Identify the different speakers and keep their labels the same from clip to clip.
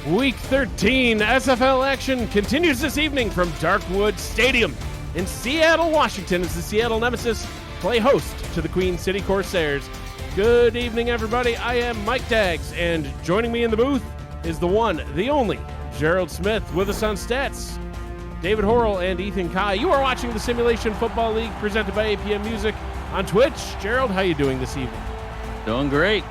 Speaker 1: Week 13 SFL action continues this evening from Darkwood Stadium in Seattle, Washington, as the Seattle Nemesis play host to the Queen City Corsairs. Good evening, everybody. I am Mike Daggs, and joining me in the booth is the one, the only, Gerald Smith. With us on stats, David Horrell and Ethan Kai. You are watching the Simulation Football League presented by APM Music on Twitch. Gerald, how you doing this evening?
Speaker 2: Doing great.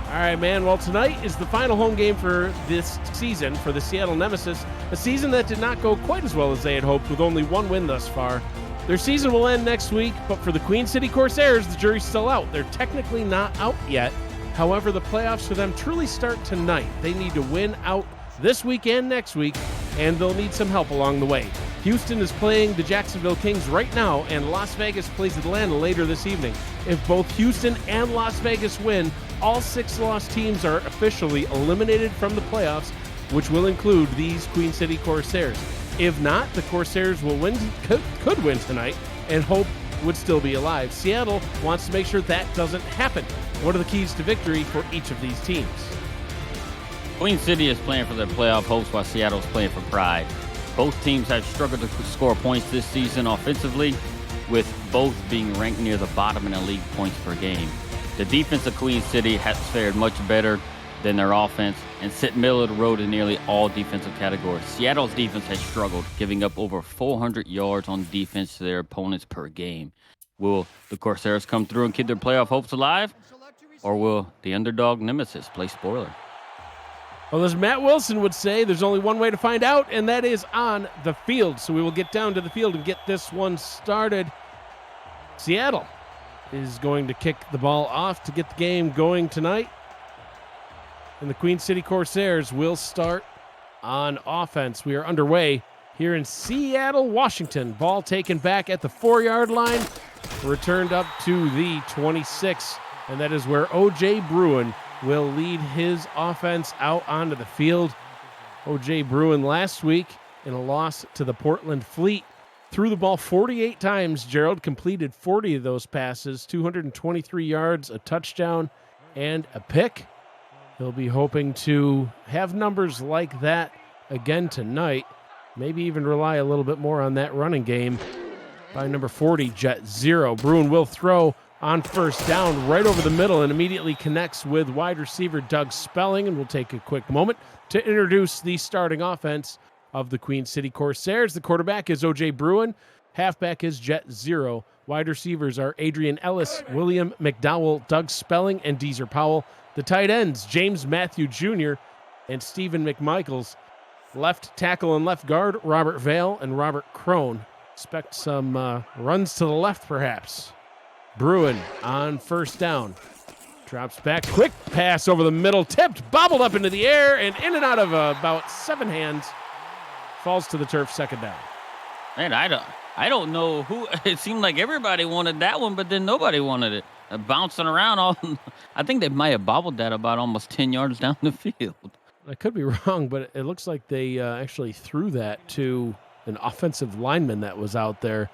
Speaker 1: All right, man. Well, tonight is the final home game for this season for the Seattle Nemesis, a season that did not go quite as well as they had hoped, with only one win thus far. Their season will end next week, but for the Queen City Corsairs, the jury's still out. They're technically not out yet. However, the playoffs for them truly start tonight. They need to win out this week and next week, and they'll need some help along the way. Houston is playing the Jacksonville Kings right now, and Las Vegas plays Atlanta later this evening. If both Houston and Las Vegas win, all 6 lost teams are officially eliminated from the playoffs, which will include these Queen City Corsairs. If not, the Corsairs will win, could win tonight, and hope would still be alive. Seattle wants to make sure that doesn't happen. What are the keys to victory for each of these teams?
Speaker 2: Queen City is playing for their playoff hopes while Seattle is playing for pride. Both teams have struggled to score points this season offensively, with both being ranked near the bottom in the league points per game. The defense of Queen City has fared much better than their offense and sit middle of the road in nearly all defensive categories. Seattle's defense has struggled, giving up over 400 yards on defense to their opponents per game. Will the Corsairs come through and keep their playoff hopes alive? Or will the underdog Nemesis play spoiler?
Speaker 1: Well, as Matt Wilson would say, there's only one way to find out, and that is on the field. So we will get down to the field and get this one started. Seattle is going to kick the ball off to get the game going tonight. And the Queen City Corsairs will start on offense. We are underway here in Seattle, Washington. Ball taken back at the 4-yard line, returned up to the 26, and that is where O.J. Bruin will lead his offense out onto the field. O.J. Bruin last week in a loss to the Portland Fleet threw the ball 48 times. Gerald completed 40 of those passes, 223 yards, a touchdown, and a pick. He'll be hoping to have numbers like that again tonight. Maybe even rely a little bit more on that running game by number 40, Jet Zero. Bruin will throw on first down right over the middle and immediately connects with wide receiver Doug Spelling. And we'll take a quick moment to introduce the starting offense of the Queen City Corsairs. The quarterback is O.J. Bruin. Halfback is Jet Zero. Wide receivers are Adrian Ellis, William McDowell, Doug Spelling, and Deezer Powell. The tight ends, James Matthew Jr. and Stephen McMichaels. Left tackle and left guard, Robert Vale and Robert Crone. Expect some runs to the left, perhaps. Bruin on first down. Drops back, quick pass over the middle, tipped, bobbled up into the air, and in and out of about 7 hands. Falls to the turf, second down.
Speaker 2: Man, I don't know who. It seemed like everybody wanted that one, but then nobody wanted it. Bouncing around all. I think they might have bobbled that about almost 10 yards down the field.
Speaker 1: I could be wrong, but it looks like they actually threw that to an offensive lineman that was out there,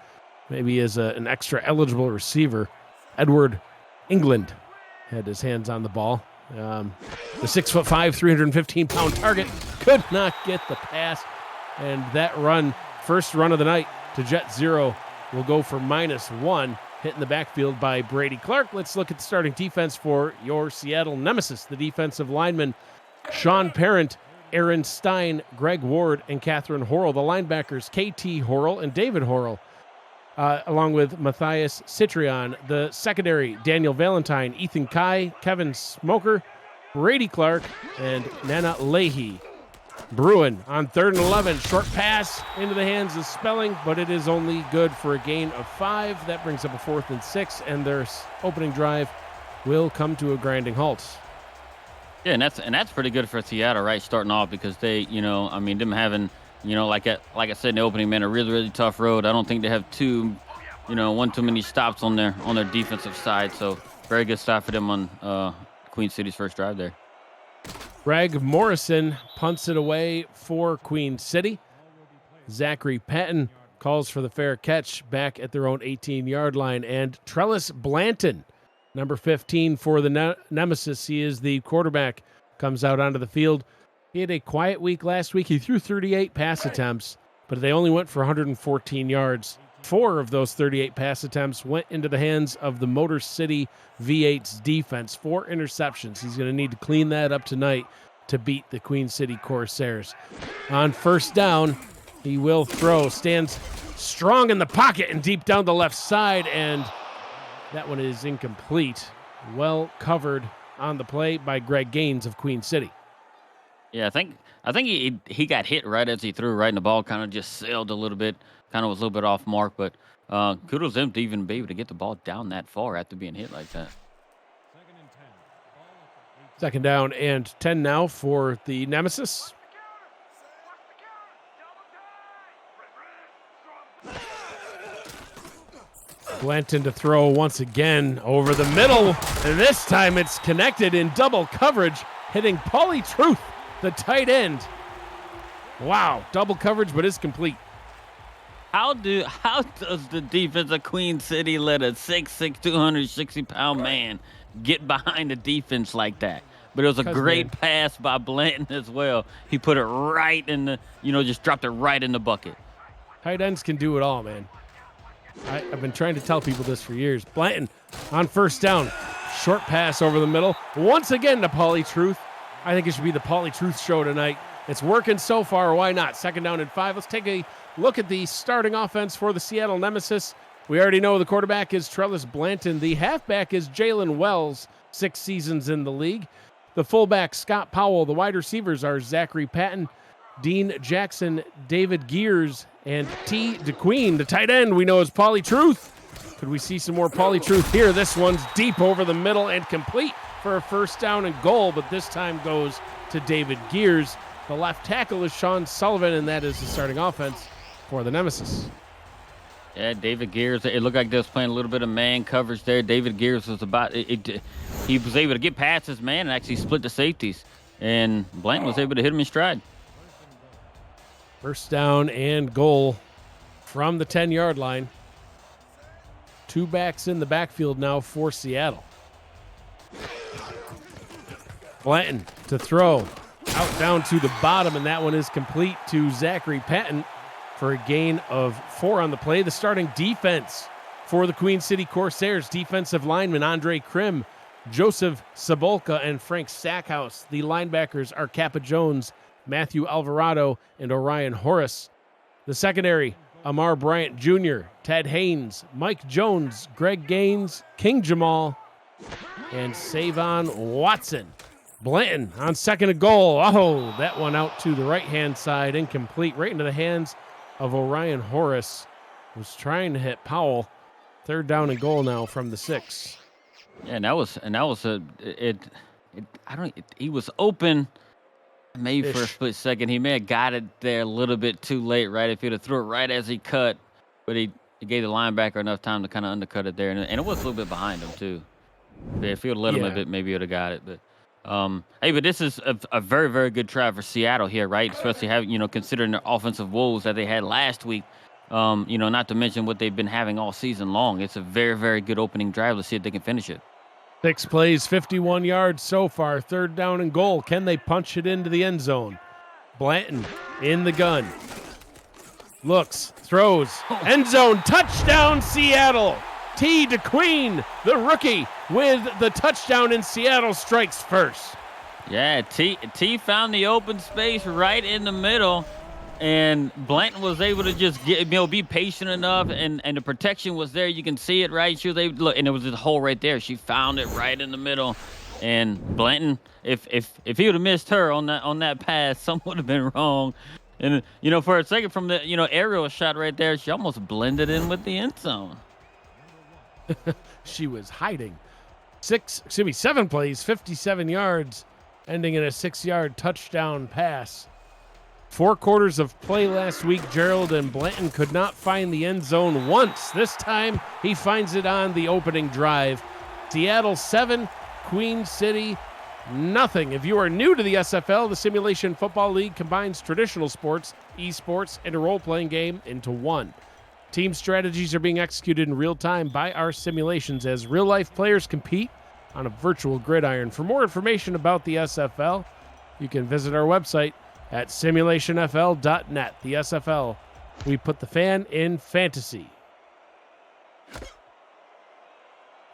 Speaker 1: maybe as an extra eligible receiver. Edward England had his hands on the ball. The 6'5", 315-pound target could not get the pass. And that run, first run of the night to Jet Zero, will go for -1, hit in the backfield by Brady Clark. Let's look at the starting defense for your Seattle Nemesis. The defensive linemen, Sean Parent, Aaron Stein, Greg Ward, and Catherine Horrell. The linebackers, KT Horrell and David Horrell, along with Matthias Citrion. The secondary, Daniel Valentine, Ethan Kai, Kevin Smoker, Brady Clark, and Nana Leahy. Bruin on 3rd and 11, short pass into the hands of Spelling, but it is only good for a gain of 5. That brings up a 4th and 6, and their opening drive will come to a grinding halt.
Speaker 2: Yeah, and that's pretty good for Seattle, right? Starting off, because they, them having, like I said in the opening, man, a really, really tough road. I don't think they have one too many stops on their defensive side. So very good start for them on Queen City's first drive there.
Speaker 1: Greg Morrison punts it away for Queen City. Zachary Patton calls for the fair catch back at their own 18-yard line. And Trellis Blanton, number 15 for the Nemesis, he is the quarterback, comes out onto the field. He had a quiet week last week. He threw 38 pass attempts, but they only went for 114 yards. 4 of those 38 pass attempts went into the hands of the Motor City V8's defense. 4 interceptions. He's going to need to clean that up tonight to beat the Queen City Corsairs. On first down, he will throw. Stands strong in the pocket and deep down the left side, and that one is incomplete. Well covered on the play by Greg Gaines of Queen City.
Speaker 2: Yeah, I think he got hit right as he threw right, and the ball kind of just sailed a little bit, kind of was a little bit off mark, but kudos to him to even be able to get the ball down that far after being hit like that.
Speaker 1: Second down and 10 now for the Nemesis. Blanton to throw once again over the middle, and this time it's connected in double coverage, hitting Paulie Truth, the tight end. Wow, double coverage, but it's complete.
Speaker 2: How does the defense of Queen City let a 6'6", 260-pound man get behind the defense like that? But it was a great pass by Blanton as well. He put it right in the, just dropped it right in the bucket.
Speaker 1: Tight ends can do it all, man. I've been trying to tell people this for years. Blanton on first down. Short pass over the middle. Once again to Paulie Truth. I think it should be the Paulie Truth show tonight. It's working so far. Why not? Second down and 5. Let's take a look at the starting offense for the Seattle Nemesis. We already know the quarterback is Trellis Blanton. The halfback is Jalen Wells, 6 seasons in the league. The fullback, Scott Powell. The wide receivers are Zachary Patton, Dean Jackson, David Gears, and T. DeQueen. The tight end we know is Paulie Truth. Could we see some more Paulie Truth here? This one's deep over the middle and complete for a first down and goal, but this time goes to David Gears. The left tackle is Sean Sullivan, and that is the starting offense for the Nemesis.
Speaker 2: Yeah, David Gears, it looked like they was playing a little bit of man coverage there. David Gears was he was able to get past his man and actually split the safeties, and Blanton was able to hit him in stride.
Speaker 1: First down and goal from the 10-yard line. 2 backs in the backfield now for Seattle. Blanton to throw. Out down to the bottom, and that one is complete to Zachary Patton for a gain of 4 on the play. The starting defense for the Queen City Corsairs, defensive lineman Andre Krim, Joseph Sabolka, and Frank Stackhouse. The linebackers are Kappa Jones, Matthew Alvarado, and Orion Horace. The secondary, Amar Bryant Jr., Ted Haynes, Mike Jones, Greg Gaines, King Jamal, and Savon Watson. Blanton on second and goal. Oh, that one out to the right-hand side, incomplete, right into the hands of Orion Horace, who's trying to hit Powell. Third down and goal now from the 6.
Speaker 2: Yeah, he was open maybe for a split second. He may have got it there a little bit too late, right? If he'd have threw it right as he cut, but he gave the linebacker enough time to kind of undercut it there, and it was a little bit behind him too. But if he would have let him a bit, maybe he would have got it. But hey, but this is a very, very good try for Seattle here, right? Especially considering the offensive woes that they had last week. Not to mention what they've been having all season long. It's a very, very good opening drive. Let's see if they can finish it.
Speaker 1: 6 plays, 51 yards so far. Third down and goal. Can they punch it into the end zone? Blanton in the gun. Looks, throws, end zone, touchdown Seattle. T. DeQueen, the rookie, with the touchdown in Seattle, strikes first.
Speaker 2: Yeah, T found the open space right in the middle, and Blanton was able to just be patient enough, and the protection was there. You can see it, right? She was able to look, and there was this hole right there. She found it right in the middle, and Blanton, if he would have missed her on that pass, something would have been wrong. And for a second from the aerial shot right there, she almost blended in with the end zone.
Speaker 1: She was hiding. 7 plays, 57 yards, ending in a 6-yard touchdown pass. 4 quarters of play last week, Gerald and Blanton could not find the end zone once. This time, he finds it on the opening drive. Seattle 7, Queen City nothing. If you are new to the SFL, the Simulation Football League combines traditional sports, esports, and a role-playing game into one. Team strategies are being executed in real time by our simulations as real-life players compete on a virtual gridiron. For more information about the SFL, you can visit our website at simulationfl.net. The SFL, we put the fan in fantasy.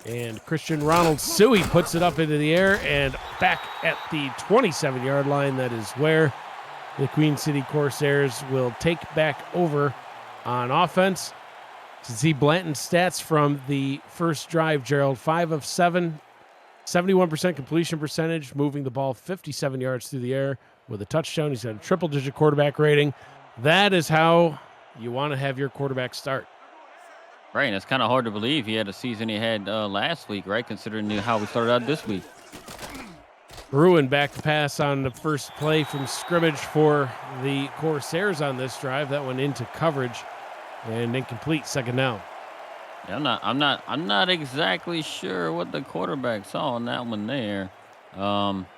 Speaker 1: And Christian Ronald Suey puts it up into the air and back at the 27-yard line. That is where the Queen City Corsairs will take back over on offense. To see Blanton's stats from the first drive, Gerald, 5 of 7, 71% completion percentage, moving the ball 57 yards through the air with a touchdown. He's got a triple-digit quarterback rating. That is how you want to have your quarterback start.
Speaker 2: Right, and it's kind of hard to believe he had a season he had last week, right, considering how we started out this week.
Speaker 1: Bruin back to pass on the first play from scrimmage for the Corsairs on this drive. That went into coverage and incomplete, second down.
Speaker 2: Yeah, I'm not exactly sure what the quarterback saw on that one there.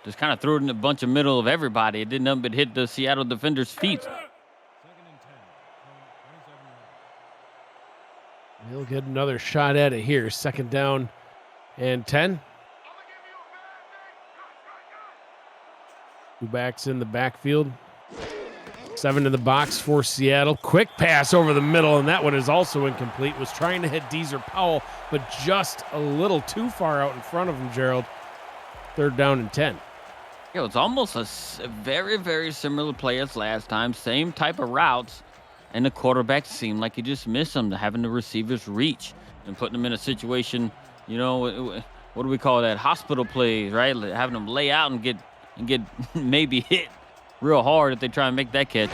Speaker 2: Just kind of threw it in a bunch of middle of everybody. It didn't nothing but hit the Seattle defender's feet.
Speaker 1: He'll get another shot at it here. Second down and 10. Two backs in the backfield. 7 in the box for Seattle. Quick pass over the middle, and that one is also incomplete. Was trying to hit Deezer Powell, but just a little too far out in front of him, Gerald. Third down and 10.
Speaker 2: Yeah, it's almost a very, very similar play as last time. Same type of routes. And the quarterback seemed like he just missed them, having the receivers reach and putting them in a situation, what do we call that? Hospital plays, right? Having them lay out and get maybe hit real hard if they try and make that catch.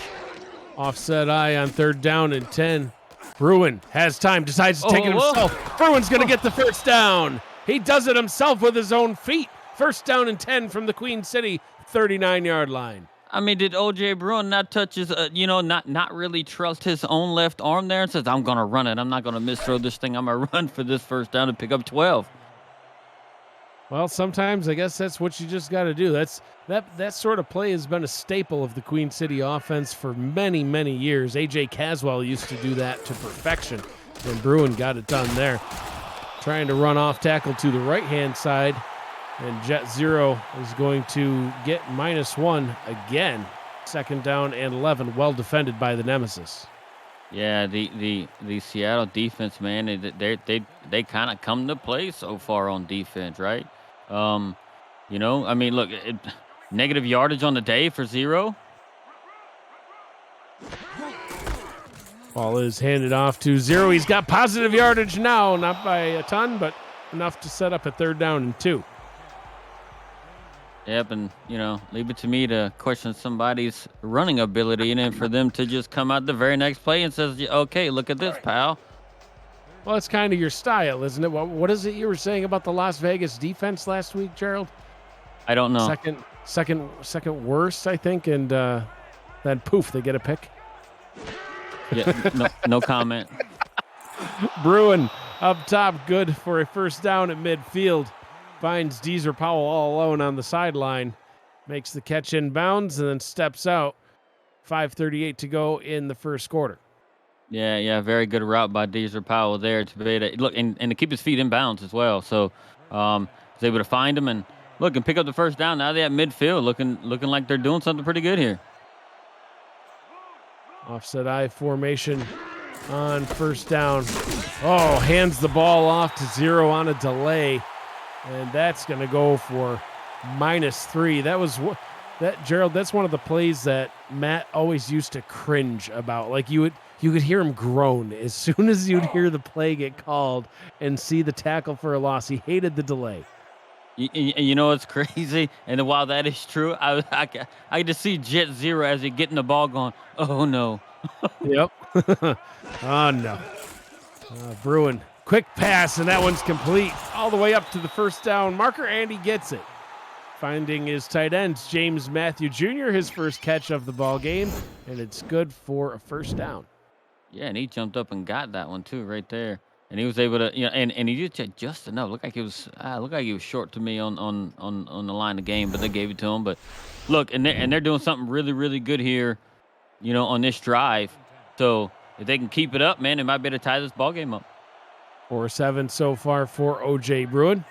Speaker 1: Offset eye on third down and 10. Bruin has time, decides to take it himself. Bruin's going to get the first down. He does it himself with his own feet. First down and 10 from the Queen City 39-yard line.
Speaker 2: I mean, did O.J. Bruin not touch his, not really trust his own left arm there and says, I'm going to run it. I'm not going to misthrow this thing. I'm going to run for this first down and pick up 12.
Speaker 1: Well, sometimes I guess that's what you just got to do. That sort of play has been a staple of the Queen City offense for many, many years. A.J. Caswell used to do that to perfection, and Bruin got it done there. Trying to run off tackle to the right-hand side. And Jet Zero is going to get -1 again. Second down and 11, well defended by the Nemesis.
Speaker 2: Yeah, the Seattle defense, man, they kind of come to play so far on defense, right? I mean, look, negative yardage on the day for 0.
Speaker 1: Ball is handed off to 0. He's got positive yardage now, not by a ton, but enough to set up a third down and 2.
Speaker 2: Yep, and, leave it to me to question somebody's running ability and then for them to just come out the very next play and says, okay, look at this, pal.
Speaker 1: Well, it's kind of your style, isn't it? What is it you were saying about the Las Vegas defense last week, Gerald?
Speaker 2: I don't know.
Speaker 1: Second worst, I think, and then poof, they get a pick.
Speaker 2: Yeah, no comment.
Speaker 1: Bruin up top, good for a first down at midfield. Finds Deezer Powell all alone on the sideline. Makes the catch in bounds and then steps out. 5:38 to go in the first quarter.
Speaker 2: Yeah, very good route by Deezer Powell there to be able to look and to keep his feet in bounds as well. So was able to find him and look and pick up the first down. Now they're at midfield, looking like they're doing something pretty good here.
Speaker 1: Offset I formation on first down. Oh, hands the ball off to 0 on a delay. And that's going to go for -3. Gerald, that's one of the plays that Matt always used to cringe about. Like you could hear him groan as soon as you'd hear the play get called and see the tackle for a loss. He hated the delay.
Speaker 2: You know what's crazy? And while that is true, I just see Jet Zero as he getting the ball going, oh no.
Speaker 1: Yep. Oh no. Bruin. Quick pass, and that one's complete all the way up to the first down marker, and he gets it. Finding his tight ends, James Matthew Jr., his first catch of the ball game, and it's good for a first down.
Speaker 2: Yeah, and he jumped up and got that one too, right there. And he was able to, and he did just enough. Looked like he was short to me on the line of game, but they gave it to him. But look, and they're doing something really, really good here, on this drive. So if they can keep it up, man, they might be able to tie this ball game up.
Speaker 1: 4-7 so far for O.J. Bruin.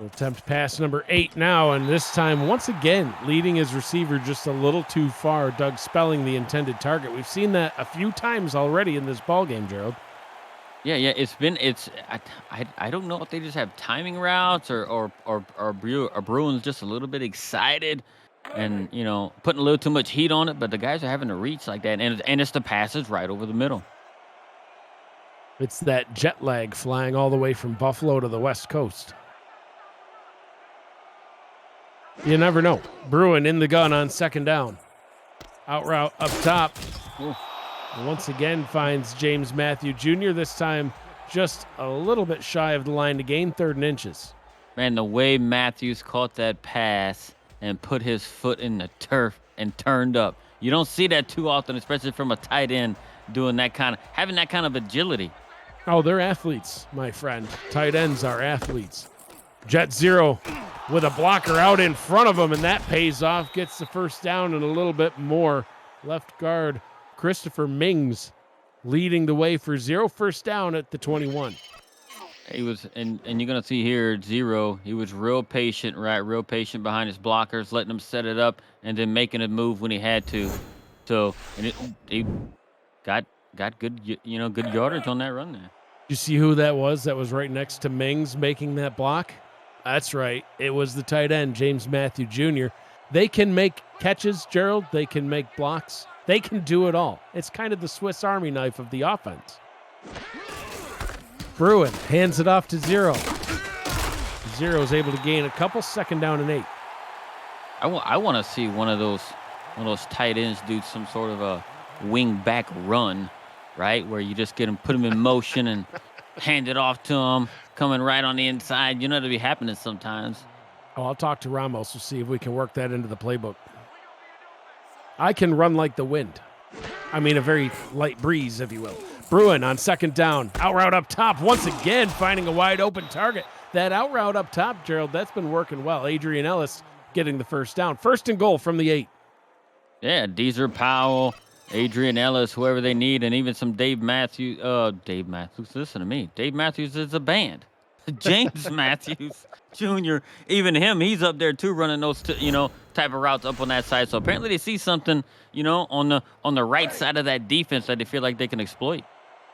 Speaker 1: Attempt pass number 8 now, and this time, once again, leading his receiver just a little too far. Doug spelling the intended target. We've seen that a few times already in this ball game, Gerald.
Speaker 2: Yeah. I don't know if they just have timing routes or Bruins just a little bit excited and putting a little too much heat on it. But the guys are having to reach like that, and it's the passes right over the middle.
Speaker 1: It's that jet lag flying all the way from Buffalo to the West Coast. You never know. Bruin in the gun on second down. Out route up top.
Speaker 2: Ooh.
Speaker 1: Once again finds James Matthew Jr. This time just a little bit shy of the line to gain, 3rd and inches.
Speaker 2: Man, the way Matthews caught that pass and put his foot in the turf and turned up. You don't see that too often, especially from a tight end having that kind of agility.
Speaker 1: Oh, they're athletes, my friend. Tight ends are athletes. Jet zero with a blocker out in front of him, and that pays off. Gets the first down and a little bit more. Left guard Christopher Mings leading the way for 0 first down at the 21.
Speaker 2: He was, and you're gonna see here zero. He was real patient, right? Real patient behind his blockers, letting them set it up, and then making a move when he had to. So, and he got good, good yardage on that run there.
Speaker 1: You see who that was? That was right next to Mings making that block. That's right. It was the tight end, James Matthew Jr. They can make catches, Gerald. They can make blocks. They can do it all. It's kind of the Swiss Army knife of the offense. Bruin hands it off to Zero. Zero is able to gain a couple, 2nd down and 8.
Speaker 2: I want to see one of those tight ends do some sort of a wing back run, right? Where you just put him in motion and hand it off to him, coming right on the inside. That'll be happening sometimes.
Speaker 1: Oh, I'll talk to Ramos to see if we can work that into the playbook. I can run like the wind. I mean, a very light breeze, if you will. Bruin on 2nd down. Out route up top. Once again, finding a wide open target. That out route up top, Gerald, that's been working well. Adrian Ellis getting the first down. 1st and goal from the 8.
Speaker 2: Yeah, Deezer Powell, Adrian Ellis, whoever they need, and even some Dave Matthews. Listen to me. Dave Matthews is a band. James Matthews Jr., even him, he's up there too, running those type of routes up on that side. So apparently they see something, on the right side of that defense that they feel like they can exploit.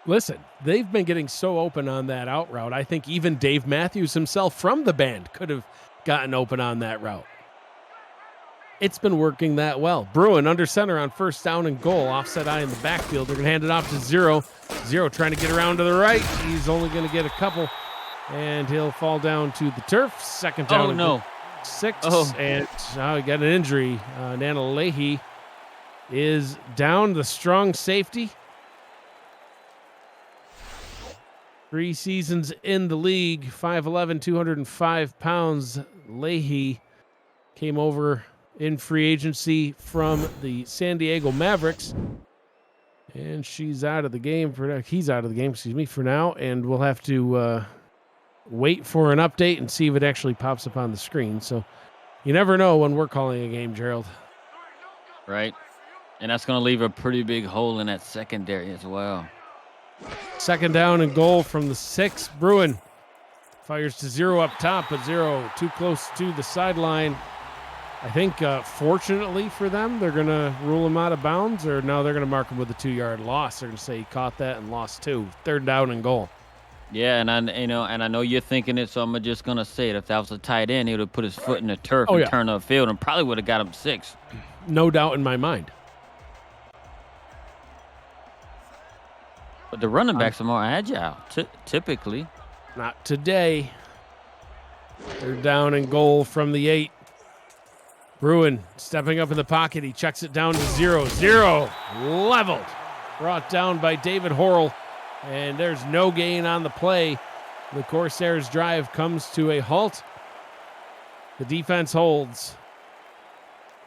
Speaker 1: Listen, they've been getting so open on that out route. I think even Dave Matthews himself from the band could have gotten open on that route. It's been working that well. Bruin under center on 1st down and goal. Offset eye in the backfield. They're going to hand it off to Zero. Zero trying to get around to the right. He's only going to get a couple, and he'll fall down to the turf. 2nd down.
Speaker 2: Oh, no.
Speaker 1: 6. And now he got an injury. Nana Leahy is down, the strong safety. 3 seasons in the league, 5'11", 205 pounds. Leahy came over in free agency from the San Diego Mavericks. And he's out of the game for now. And we'll have to wait for an update and see if it actually pops up on the screen. So you never know when we're calling a game, Gerald.
Speaker 2: Right. And that's going to leave a pretty big hole in that secondary as well.
Speaker 1: 2nd down and goal from the 6. Bruin fires to Zero up top, but Zero too close to the sideline. I think, fortunately for them, they're going to rule him out of bounds, or no, they're going to mark him with a 2-yard loss. They're going to say he caught that and lost 2. 3rd down and goal.
Speaker 2: Yeah, and I know you're thinking it, so I'm just going to say it. If that was a tight end, he would have put his foot in the turf and turned upfield and probably would have got him 6.
Speaker 1: No doubt in my mind.
Speaker 2: But the running backs are more agile, typically.
Speaker 1: Not today. 3rd down and goal from the 8. Bruin stepping up in the pocket. He checks it down to Zero. Zero leveled. Brought down by David Horrell. And there's no gain on the play. The Corsairs drive comes to a halt. The defense holds.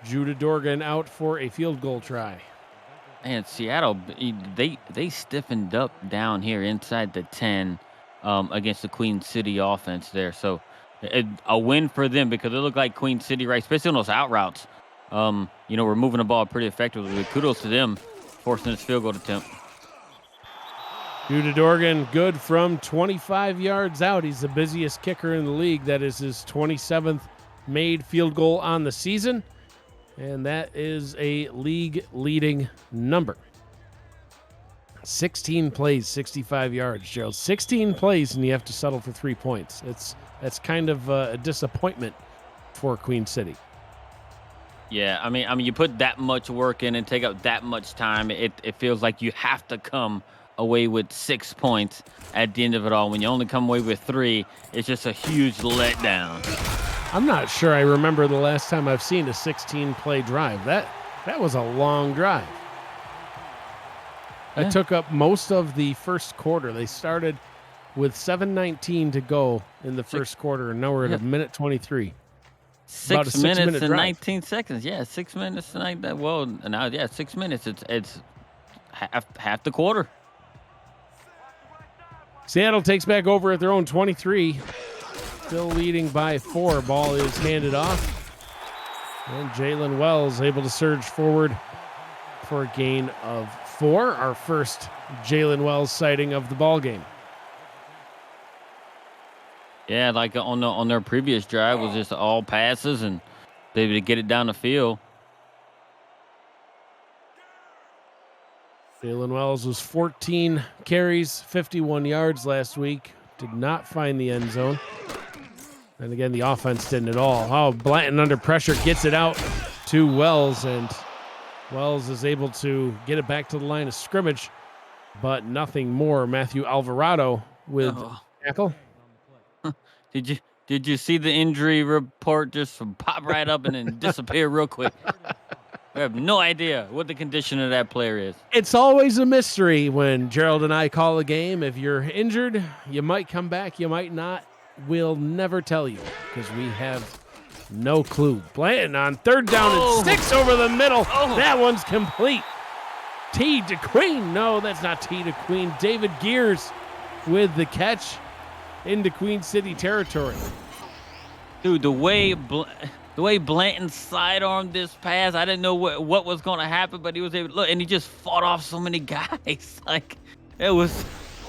Speaker 1: Judah Dorgan out for a field goal try.
Speaker 2: And Seattle, they stiffened up down here inside the 10 against the Queen City offense there. So a win for them because it looked like Queen City, right, especially on those out routes. We're moving the ball pretty effectively. Kudos to them forcing this field goal attempt.
Speaker 1: Due to Dorgan, good from 25 yards out. He's the busiest kicker in the league. That is his 27th made field goal on the season, and that is a league-leading number. 16 plays, 65 yards, Gerald. 16 plays, and you have to settle for 3 points. That's kind of a disappointment for Queen City.
Speaker 2: Yeah, I mean, you put that much work in and take up that much time. It feels like you have to come away with 6 points at the end of it all. When you only come away with 3, it's just a huge letdown.
Speaker 1: I'm not sure I remember the last time I've seen a 16-play drive. That was a long drive.
Speaker 2: Yeah.
Speaker 1: That took up most of the first quarter. They started with 7:19 to go in the first quarter, and now we're at a minute 23.
Speaker 2: 6
Speaker 1: 6
Speaker 2: minutes
Speaker 1: minute
Speaker 2: and
Speaker 1: drive.
Speaker 2: 19 seconds. Yeah, 6 minutes and like that. Well, now 6 minutes. It's half the quarter.
Speaker 1: Seattle takes back over at their own 23. Still leading by 4. Ball is handed off. And Jalen Wells able to surge forward for a gain of 4. Our first Jalen Wells sighting of the ball game.
Speaker 2: Yeah, like on their previous drive was just all passes and they able to get it down the field.
Speaker 1: Jalen Wells was 14 carries, 51 yards last week. Did not find the end zone. And again, the offense didn't at all. Oh, Blanton under pressure gets it out to Wells, and Wells is able to get it back to the line of scrimmage, but nothing more. Matthew Alvarado with tackle.
Speaker 2: Did you see the injury report just pop right up and then disappear real quick? We have no idea what the condition of that player is.
Speaker 1: It's always a mystery when Gerald and I call a game. If you're injured, you might come back, you might not. We'll never tell you because we have no clue. Blanton on 3rd down and 6 over the middle. That one's complete. T to Queen. No, that's not T to Queen. David Gears with the catch into Queen City territory.
Speaker 2: Dude, the way Blanton sidearmed this pass, I didn't know what was going to happen, but he was able to look, and he just fought off so many guys. Like, it was,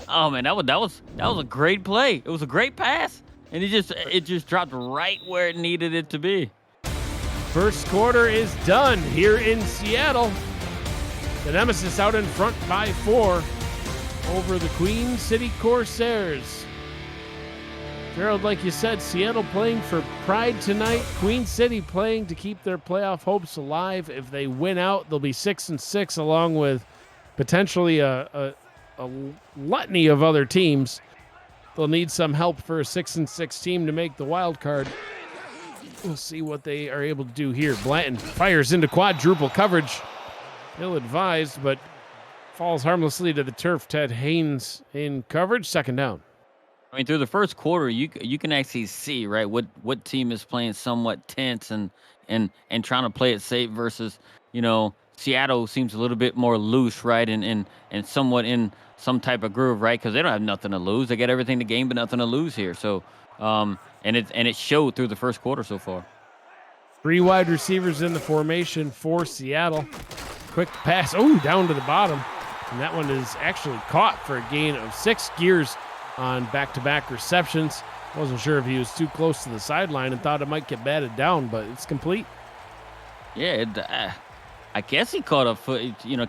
Speaker 2: oh man, that was a great play. It was a great pass, and it just dropped right where it needed it to be.
Speaker 1: First quarter is done here in Seattle. The Nemesis out in front by 4 over the Queen City Corsairs. Gerald, like you said, Seattle playing for pride tonight. Queen City playing to keep their playoff hopes alive. If they win out, they'll be 6-6, along with potentially a litany of other teams. They'll need some help for a 6-6 team to make the wild card. We'll see what they are able to do here. Blanton fires into quadruple coverage. Ill-advised, but falls harmlessly to the turf. Ted Haynes in coverage. 2nd down.
Speaker 2: I mean, through the first quarter, you can actually see, right, what team is playing somewhat tense and trying to play it safe versus, Seattle seems a little bit more loose, right, and somewhat in some type of groove, right, because they don't have nothing to lose. They got everything to gain but nothing to lose here. So, and it showed through the first quarter so far.
Speaker 1: 3 wide receivers in the formation for Seattle. Quick pass, down to the bottom, and that one is actually caught for a gain of 6. Gears on back-to-back receptions. Wasn't sure if he was too close to the sideline and thought it might get batted down, but it's complete.
Speaker 2: Yeah, I guess he caught a foot,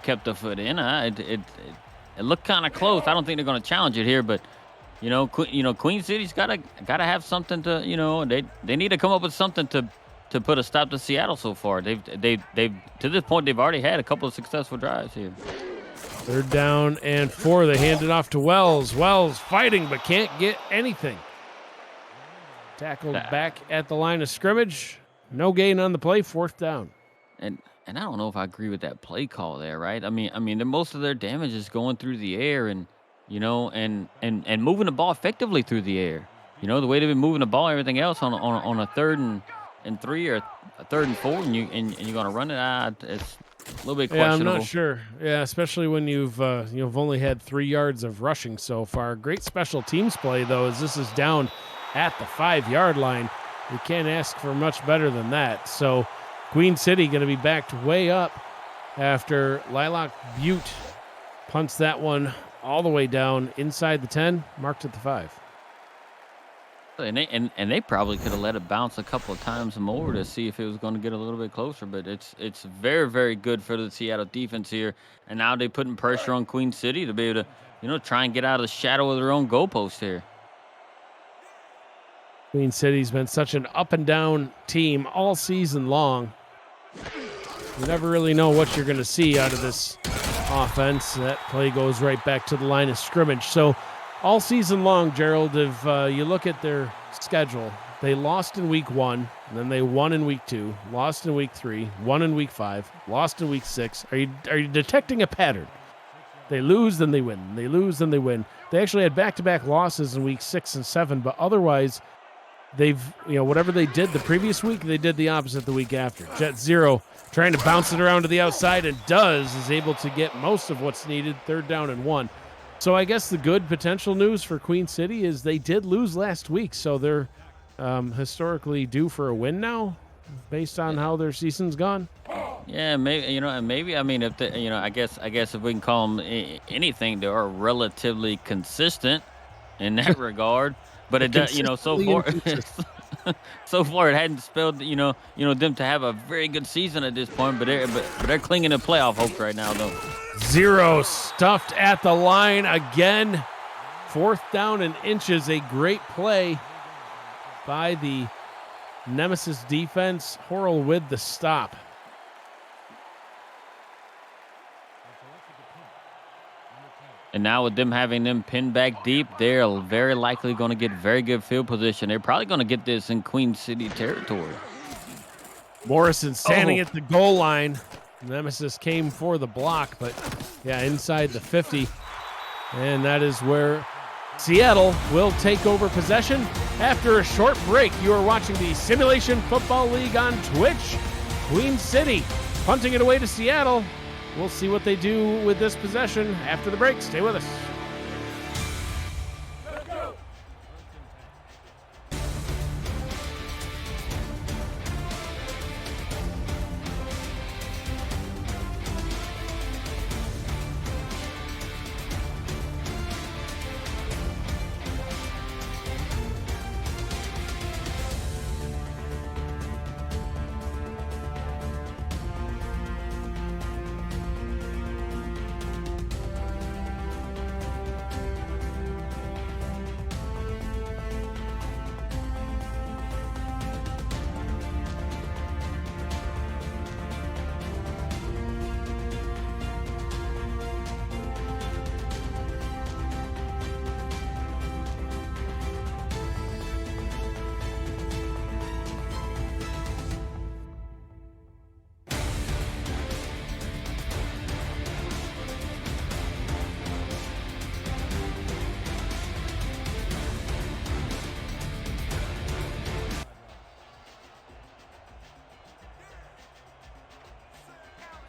Speaker 2: kept the foot in. It looked kind of close. I don't think they're going to challenge it here, but Queen City's got to have something to, they need to come up with something to put a stop to Seattle so far. They've to this point they've already had a couple of successful drives here.
Speaker 1: 3rd down and 4. They hand it off to Wells. Wells fighting but can't get anything. Tackled back at the line of scrimmage. No gain on the play. 4th down.
Speaker 2: And I don't know if I agree with that play call there, right? I mean, most of their damage is going through the air and moving the ball effectively through the air. The way they've been moving the ball, everything else on a 3rd and 3 or a 3rd and 4, and you're going to run it. It's a little bit questionable.
Speaker 1: Yeah, I'm not sure. Yeah, especially when you've only had 3 yards of rushing so far. Great special teams play though, as this is down at the 5-yard line. You can't ask for much better than that. So Queen City going to be backed way up after Lilac Butte punts that one all the way down inside the 10, marked at the 5.
Speaker 2: And they probably could have let it bounce a couple of times more to see if it was going to get a little bit closer. But it's very, very good for the Seattle defense here. And now they're putting pressure on Queen City to be able to, try and get out of the shadow of their own goalpost here.
Speaker 1: Queen City's been such an up and down team all season long. You never really know what you're going to see out of this offense. That play goes right back to the line of scrimmage. So all season long, Gerald, if you look at their schedule, they lost in week 1, and then they won in week 2, lost in week 3, won in week 5, lost in week 6. Are you detecting a pattern? They lose, then they win. They lose, then they win. They actually had back-to-back losses in week 6 and 7, but otherwise, they've, whatever they did the previous week, they did the opposite the week after. Jet Zero trying to bounce it around to the outside, and is able to get most of what's needed, 3rd down and 1. So I guess the good potential news for Queen City is they did lose last week, so they're historically due for a win now, based on how their season's gone.
Speaker 2: Yeah, maybe maybe I mean, if the, I guess if we can call them anything, they are relatively consistent in that regard. But it does, so far, so far it hadn't spelled, them to have a very good season at this point. But they're clinging to playoff hopes right now, though.
Speaker 1: Zero stuffed at the line again. 4th down and inches. A great play by the Nemesis defense. Horrell with the stop.
Speaker 2: And now with them having them pinned back deep, they're very likely going to get very good field position. They're probably going to get this in Queen City territory.
Speaker 1: Morrison standing at the goal line. Nemesis came for the block, but inside the 50. And that is where Seattle will take over possession. After a short break, you are watching the Simulation Football League on Twitch. Queen City punting it away to Seattle. We'll see what they do with this possession after the break. Stay with us.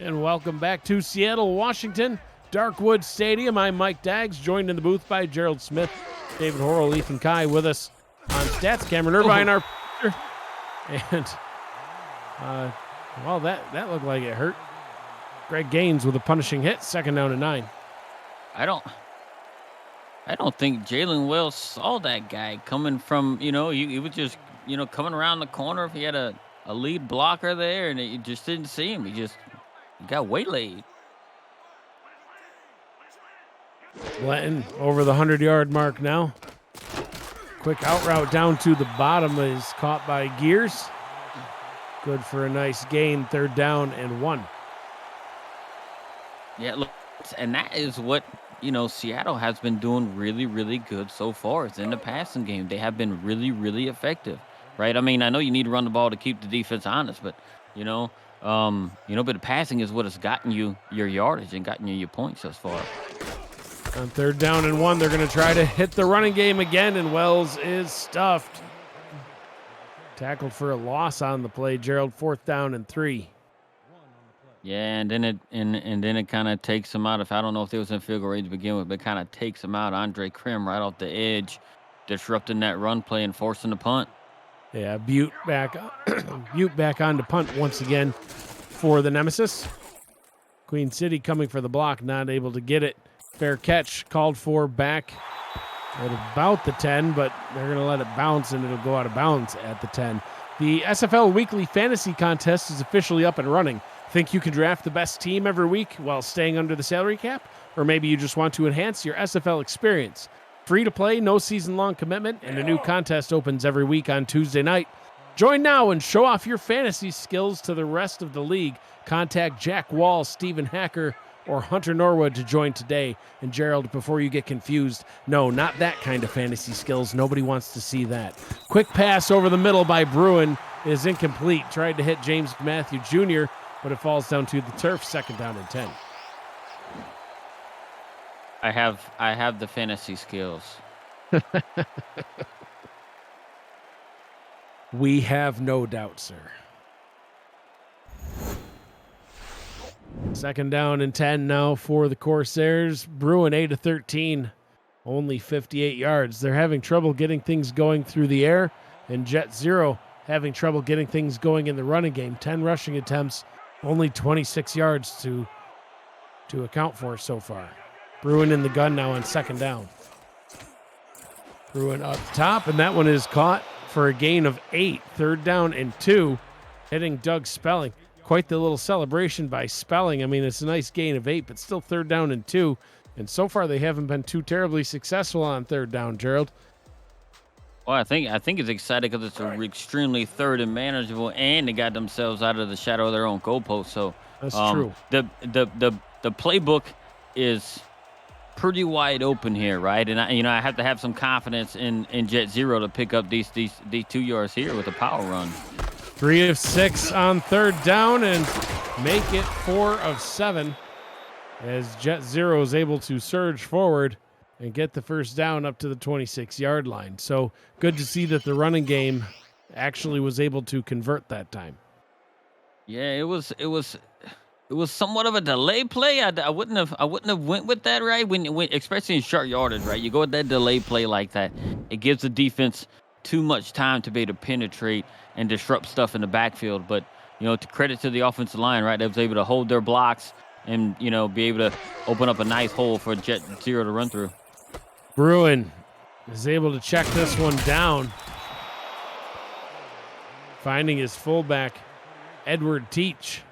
Speaker 1: And welcome back to Seattle, Washington, Darkwood Stadium. I'm Mike Daggs, joined in the booth by Gerald Smith, David Horrell, Ethan Kai with us on Stats. Cameron Irvine, our producer. And, that looked like it hurt. Greg Gaines with a punishing hit, 2nd down and 9.
Speaker 2: I don't think Jalen Wells saw that guy coming from, he was just, coming around the corner. If he had a lead blocker there and you just didn't see him, he got waylaid.
Speaker 1: Blanton over the 100-yard mark now. Quick out route down to the bottom is caught by Gears. Good for a nice gain, 3rd down and 1.
Speaker 2: Yeah, look, and that is what, Seattle has been doing really, really good so far. It's in the passing game. They have been really, really effective, right? I mean, I know you need to run the ball to keep the defense honest, but, but the passing is what has gotten you your yardage and gotten you your points thus far.
Speaker 1: On 3rd down and 1, they're going to try to hit the running game again, and Wells is stuffed. Tackled for a loss on the play, Gerald. 4th down and 3.
Speaker 2: Yeah, and then it kind of takes him out. If I don't know if it was in field goal range to begin with, but it kind of takes him out. Andre Krim right off the edge, disrupting that run play and forcing the punt.
Speaker 1: Yeah, Butte back on to punt once again for the Nemesis. Queen City coming for the block, not able to get it. Fair catch called for back at about the 10, but they're going to let it bounce, and it'll go out of bounds at the 10. The SFL Weekly Fantasy Contest is officially up and running. Think you can draft the best team every week while staying under the salary cap? Or maybe you just want to enhance your SFL experience. Free to play, no season-long commitment, and a new contest opens every week on Tuesday night. Join now and show off your fantasy skills to the rest of the league. Contact Jack Wall, Stephen Hacker, or Hunter Norwood to join today. And Gerald, before you get confused, no, not that kind of fantasy skills. Nobody wants to see that. Quick pass over the middle by Bruin is incomplete. Tried to hit James Matthew Jr., but it falls down to the turf. 2nd down and 10.
Speaker 2: I have the fantasy skills.
Speaker 1: We have no doubt, sir. 2nd down and 10 now for the Corsairs. Bruin 8 of 13, only 58 yards. They're having trouble getting things going through the air, and Jet Zero having trouble getting things going in the running game. 10 rushing attempts, only 26 yards to account for so far. Bruin in the gun now on 2nd down. Bruin up top, and that one is caught for a gain of 8. 3rd down and 2, hitting Doug Spelling. Quite the little celebration by Spelling. I mean, it's a nice gain of 8, but still 3rd down and 2. And so far, they haven't been too terribly successful on 3rd down, Gerald.
Speaker 2: Well, I think it's exciting because it's extremely third and manageable, and they got themselves out of the shadow of their own goalpost. So
Speaker 1: that's true.
Speaker 2: The playbook is pretty wide open here, right? And I have to have some confidence in Jet Zero to pick up these 2 yards here with a power run.
Speaker 1: 3 of 6 on 3rd down and make it 4 of 7 as Jet Zero is able to surge forward and get the 1st down up to the 26-yard line. So good to see that the running game actually was able to convert that time.
Speaker 2: Yeah, it was somewhat of a delay play. I wouldn't have went with that, right? When especially in short yardage, right? You go with that delay play like that, it gives the defense too much time to be able to penetrate and disrupt stuff in the backfield. But to credit to the offensive line, right? They was able to hold their blocks and be able to open up a nice hole for Jet Zero to run through.
Speaker 1: Bruin is able to check this one down, finding his fullback, Edward Teach.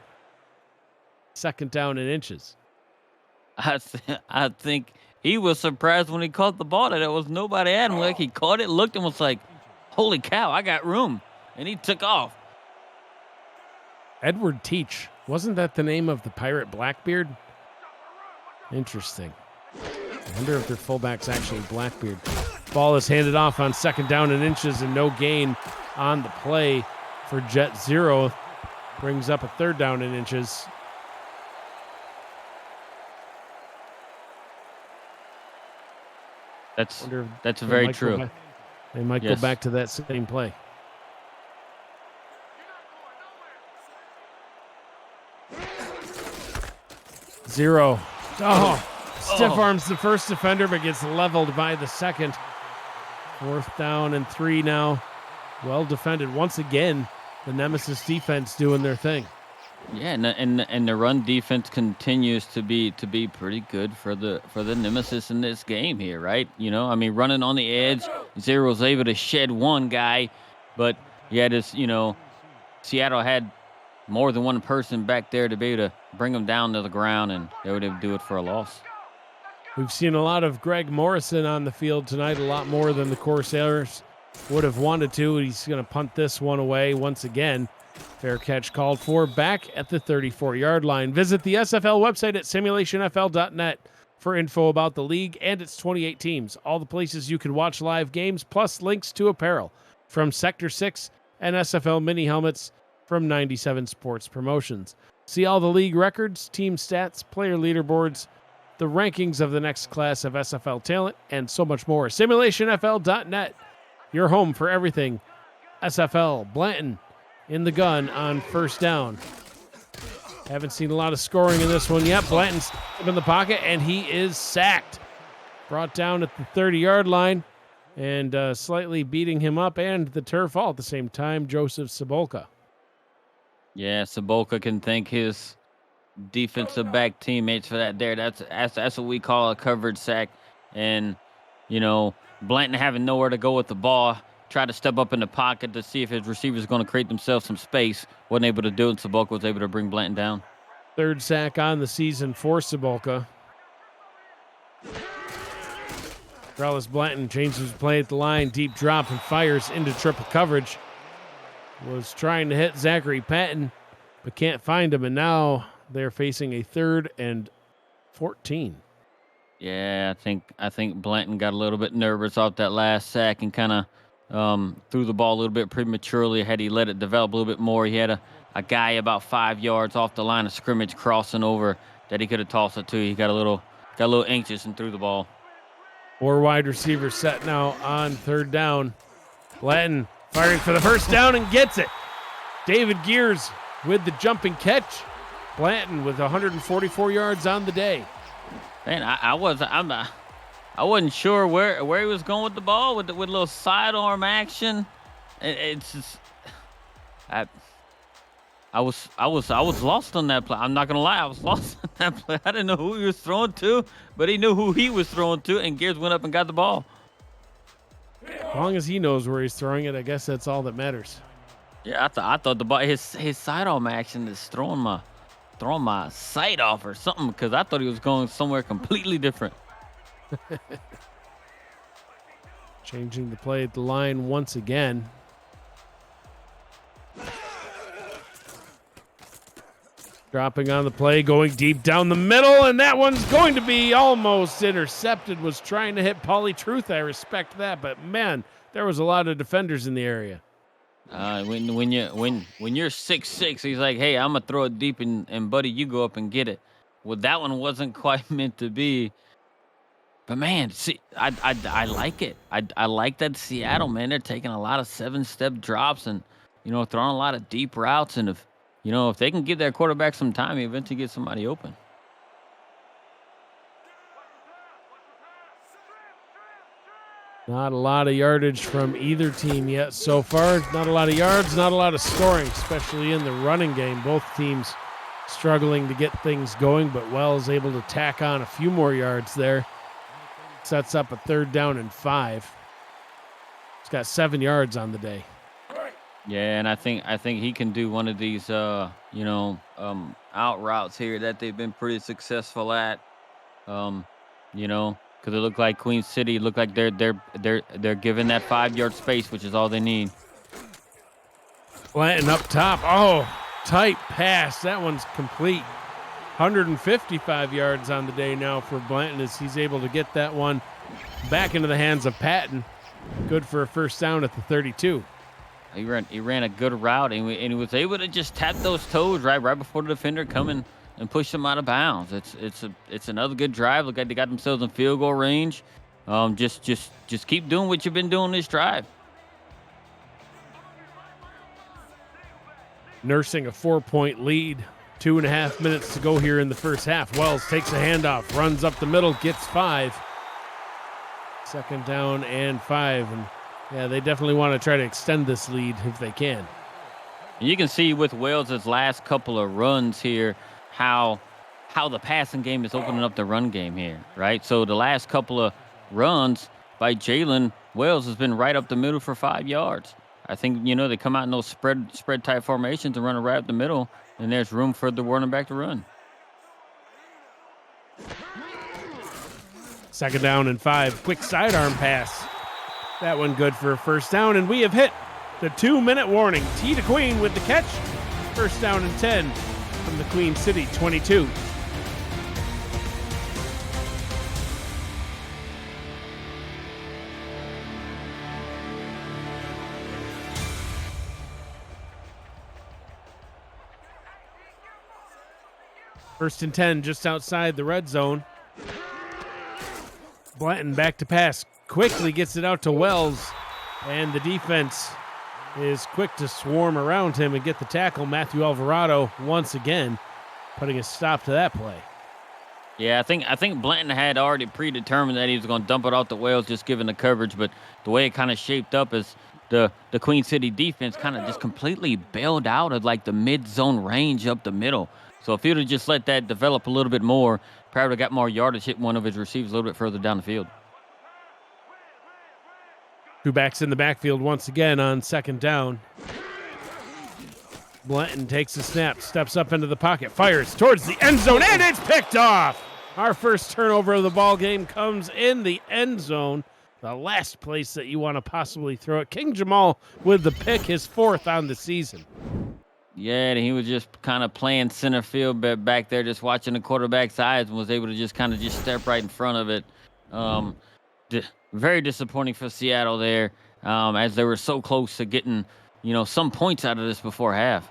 Speaker 1: 2nd down and inches.
Speaker 2: I think he was surprised when he caught the ball that there was nobody at him. Like, he caught it, looked, and was like, holy cow, I got room. And he took off.
Speaker 1: Edward Teach. Wasn't that the name of the pirate Blackbeard? Interesting. I wonder if their fullback's actually Blackbeard. Ball is handed off on 2nd down and inches and no gain on the play for Jet Zero. Brings up a 3rd down and inches.
Speaker 2: That's very true.
Speaker 1: They might go back to that same play. Zero. Stiff arms the first defender, but gets leveled by the second. 4th down and 3 now. Well defended. Once again, the Nemesis defense doing their thing.
Speaker 2: Yeah, and the run defense continues to be pretty good for the Nemesis in this game here, right? Running on the edge, Zero's able to shed one guy, but Seattle had more than one person back there to be able to bring them down to the ground, and they would do it for a loss.
Speaker 1: We've seen a lot of Greg Morrison on the field tonight, a lot more than the Corsairs would have wanted to. He's going to punt this one away once again. Fair catch called for back at the 34-yard line. Visit the SFL website at simulationfl.net for info about the league and its 28 teams, all the places you can watch live games, plus links to apparel from Sector 6 and SFL mini helmets from 97 Sports Promotions. See all the league records, team stats, player leaderboards, the rankings of the next class of SFL talent, and so much more. SimulationFL.net, your home for everything SFL. Blanton in the gun on 1st down. Haven't seen a lot of scoring in this one yet. Blanton's in the pocket, and he is sacked. Brought down at the 30-yard line, and slightly beating him up and the turf all at the same time, Joseph Sabolka.
Speaker 2: Yeah, Sabolka can thank his defensive back teammates for that there. That's what we call a coverage sack. And, Blanton having nowhere to go with the ball, tried to step up in the pocket to see if his receivers going to create themselves some space. Wasn't able to do it. Sabolka was able to bring Blanton down.
Speaker 1: Third sack on the season for Sabolka. Carlos Blanton changes play at the line, deep drop and fires into triple coverage. Was trying to hit Zachary Patton, but can't find him, and now they're facing a 3rd and 14.
Speaker 2: Yeah, I think Blanton got a little bit nervous off that last sack and kind of threw the ball a little bit prematurely. Had he let it develop a little bit more, he had a guy about 5 yards off the line of scrimmage crossing over that he could have tossed it to. He got a little anxious and threw the ball.
Speaker 1: 4 wide receivers set now on 3rd down. Blanton firing for the first down and gets it. David Gears with the jumping catch. Blanton with 144 yards on the day.
Speaker 2: Man, I wasn't sure where he was going with the ball with a little sidearm action. It's just, I was lost on that play. I'm not gonna lie, I was lost on that play. I didn't know who he was throwing to, but he knew who he was throwing to, and Gears went up and got the ball.
Speaker 1: As long as he knows where he's throwing it, I guess that's all that matters.
Speaker 2: Yeah, I thought the ball, his sidearm action is throwing my sight off or something, because I thought he was going somewhere completely different.
Speaker 1: Changing the play at the line once again. Dropping on the play, going deep down the middle, and that one's going to be almost intercepted. Was trying to hit Pauly Truth. I respect that, but man, there was a lot of defenders in the area.
Speaker 2: When you're 6'6", he's like, hey, I'm gonna throw it deep, and buddy, you go up and get it. Well, that one wasn't quite meant to be. But man, see, I like it. I like that Seattle, man. They're taking a lot of 7-step drops and throwing a lot of deep routes, and if they can give their quarterback some time, he eventually get somebody open.
Speaker 1: Not a lot of yardage from either team yet so far. Not a lot of yards, not a lot of scoring, especially in the running game. Both teams struggling to get things going, but Wells able to tack on a few more yards there. Sets up a 3rd down and 5. He's got 7 yards on the day.
Speaker 2: Yeah, and I think he can do one of these out routes here that they've been pretty successful at. Because it looked like Queen City looked like they're given that 5-yard space, which is all they need.
Speaker 1: Blanton up top. Oh, tight pass. That one's complete. 155 yards on the day now for Blanton as he's able to get that one back into the hands of Patton. Good for a 1st down at the 32.
Speaker 2: He ran a good route, and he was able to just tap those toes right before the defender coming and push them out of bounds. It's another good drive. Look like they got themselves in field goal range. Just keep doing what you've been doing this drive.
Speaker 1: Nursing a 4-point lead. 2.5 minutes to go here in the first half. Wells takes a handoff, runs up the middle, gets 5. 2nd down and 5. And yeah, they definitely want to try to extend this lead if they can.
Speaker 2: You can see with Wales' last couple of runs here how the passing game is opening up the run game here, right? So the last couple of runs by Jalen, Wales has been right up the middle for 5 yards. I think, they come out in those spread type formations and run it right up the middle, and there's room for the running back to run.
Speaker 1: 2nd down and 5. Quick sidearm pass. That one good for a 1st down, and we have hit the 2-minute warning. T to Queen with the catch. 1st down and 10 from the Queen City 22. First and 10 just outside the red zone. Blanton back to pass. Quickly gets it out to Wells. And the defense is quick to swarm around him and get the tackle. Matthew Alvarado once again putting a stop to that play.
Speaker 2: Yeah, I think Blanton had already predetermined that he was going to dump it off to Wells just given the coverage. But the way it kind of shaped up is the Queen City defense kind of just completely bailed out of like the mid-zone range up the middle. So if he would have just let that develop a little bit more, probably got more yardage, hit one of his receivers a little bit further down the field.
Speaker 1: Two backs in the backfield once again on second down. Blanton takes the snap, steps up into the pocket, fires towards the end zone, and it's picked off. Our first turnover of the ball game comes in the end zone, the last place that you want to possibly throw it. King Jamal with the pick, his fourth on the season.
Speaker 2: Yeah, and he was just kind of playing center field back there, just watching the quarterback's eyes, and was able to just kind of just step right in front of it. Very disappointing for Seattle there, as they were so close to getting, some points out of this before half.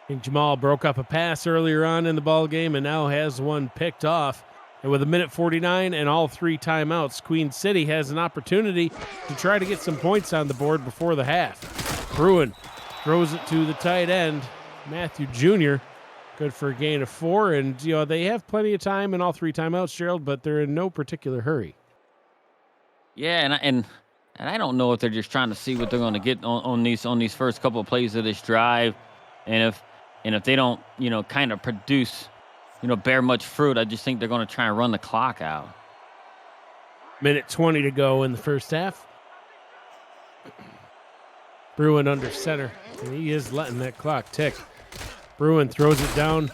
Speaker 1: King Jamal broke up a pass earlier on in the ball game and now has one picked off. And with 1:49 and all 3 timeouts, Queen City has an opportunity to try to get some points on the board before the half. Bruin throws it to the tight end, Matthew Jr., good for a gain of 4. And, they have plenty of time in all 3 timeouts, Gerald, but they're in no particular hurry.
Speaker 2: Yeah, and I don't know if they're just trying to see what they're going to get on these first couple of plays of this drive. And if they don't, kind of produce, bear much fruit, I just think they're going to try and run the clock out.
Speaker 1: 1:20 to go in the first half. Bruin under center, and he is letting that clock tick. Bruin throws it down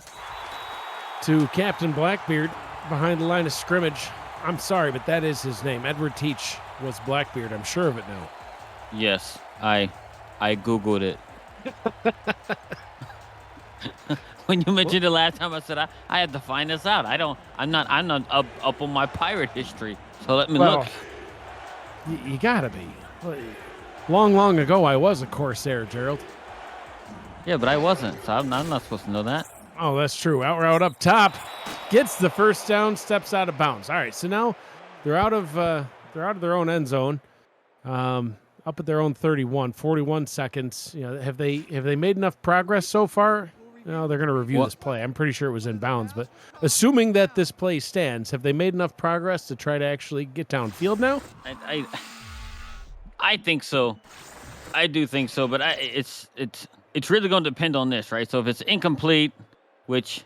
Speaker 1: to Captain Blackbeard behind the line of scrimmage. I'm sorry, but that is his name. Edward Teach was Blackbeard. I'm sure of it now.
Speaker 2: Yes, I Googled it. When you mentioned it last time, I said I had to find this out. I'm not up on my pirate history. So let me look.
Speaker 1: You gotta be. Long ago, I was a Corsair, Gerald.
Speaker 2: Yeah, but I wasn't, so I'm not supposed to know that.
Speaker 1: Oh, that's true. Out route up top, gets the first down, steps out of bounds. All right, so now they're out of their own end zone, up at their own 31, 41 seconds. Have they made enough progress so far? No, they're going to review this play. I'm pretty sure it was in bounds, but assuming that this play stands, have they made enough progress to try to actually get downfield now?
Speaker 2: I think so. I do think so, but it's really going to depend on this, right? So if it's incomplete, which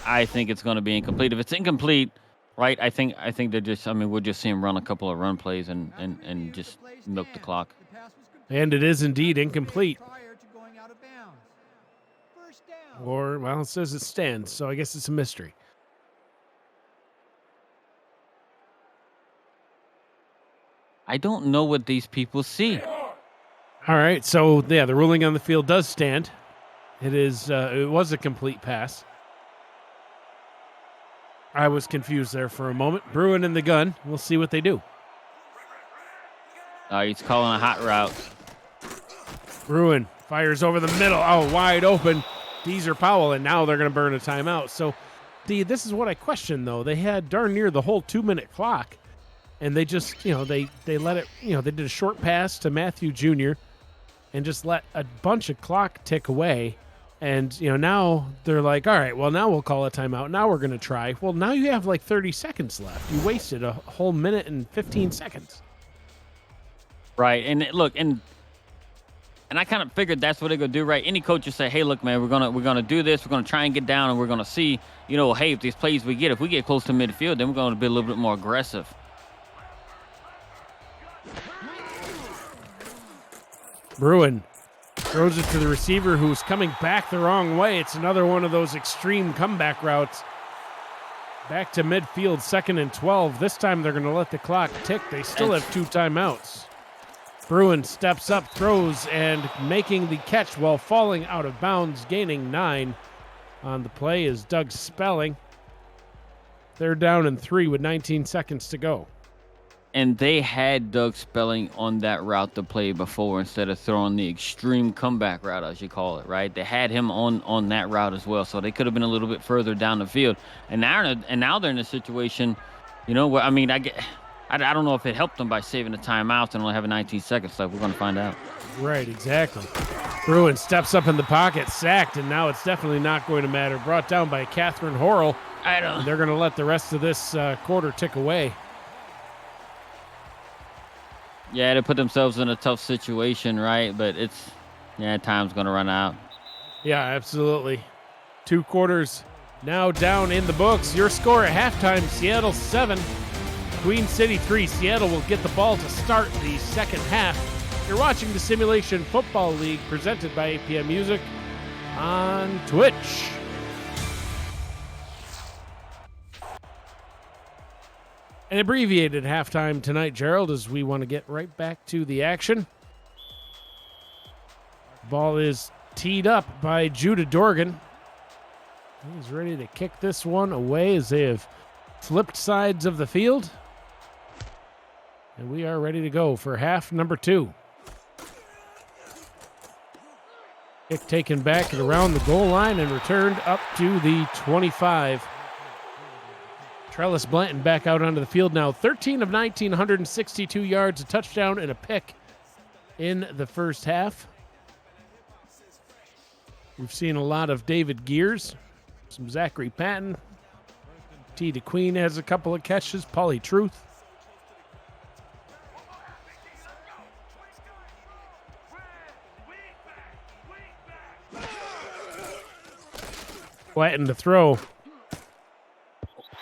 Speaker 2: I think it's going to be incomplete. If it's incomplete, right? I think they're just. We'll just see him run a couple of run plays and just milk the clock.
Speaker 1: And it is indeed incomplete. Or, well, it says it stands, so I guess it's a mystery.
Speaker 2: I don't know what these people see.
Speaker 1: All right, so, yeah, the ruling on the field does stand. It was a complete pass. I was confused there for a moment. Bruin in the gun. We'll see what they do.
Speaker 2: He's calling a hot route.
Speaker 1: Bruin fires over the middle. Oh, wide open. Deezer Powell, and now they're going to burn a timeout. So, this is what I question, though. They had darn near the whole 2-minute clock, and they just, they let it, they did a short pass to Matthew Jr. and just let a bunch of clock tick away. And, now they're like, all right, well, now we'll call a timeout. Now we're going to try. Well, now you have like 30 seconds left. You wasted a whole minute and 15 seconds.
Speaker 2: Right, and look, and I kind of figured that's what they're gonna do, right? Any coach would say, "Hey, look, man, we're gonna do this. We're gonna try and get down, and we're gonna see, hey, if these plays if we get close to midfield, then we're gonna be a little bit more aggressive."
Speaker 1: Bruin throws it to the receiver, who's coming back the wrong way. It's another one of those extreme comeback routes. Back to midfield, 2nd and 12. This time they're gonna let the clock tick. They still have 2 timeouts. Bruin steps up, throws, and making the catch while falling out of bounds, gaining 9 on the play is Doug Spelling. They're down in 3 with 19 seconds to go.
Speaker 2: And they had Doug Spelling on that route to play before instead of throwing the extreme comeback route, as you call it, right? They had him on that route as well, so they could have been a little bit further down the field. And now they're in a situation, where I don't know if it helped them by saving the timeouts and only having 19 seconds left. We're going to find out.
Speaker 1: Right, exactly. Bruin steps up in the pocket, sacked, and now it's definitely not going to matter. Brought down by Catherine Horrell. They're going to let the rest of this quarter tick away.
Speaker 2: Yeah, they put themselves in a tough situation, right? But time's going to run out.
Speaker 1: Yeah, absolutely. 2 quarters now down in the books. Your score at halftime, Seattle 7, Queen City 3. Seattle will get the ball to start the second half. You're watching the Simulation Football League presented by APM Music on Twitch. An abbreviated halftime tonight, Gerald, as we want to get right back to the action. Ball is teed up by Judah Dorgan. He's ready to kick this one away as they have flipped sides of the field. And we are ready to go for half number 2. Kick taken back and around the goal line and returned up to the 25. Trellis Blanton back out onto the field now. 13 of 19, 162 yards, a touchdown, and a pick in the first half. We've seen a lot of David Gears, some Zachary Patton. T. DeQueen has a couple of catches. Paulie Truth. Blanton to throw.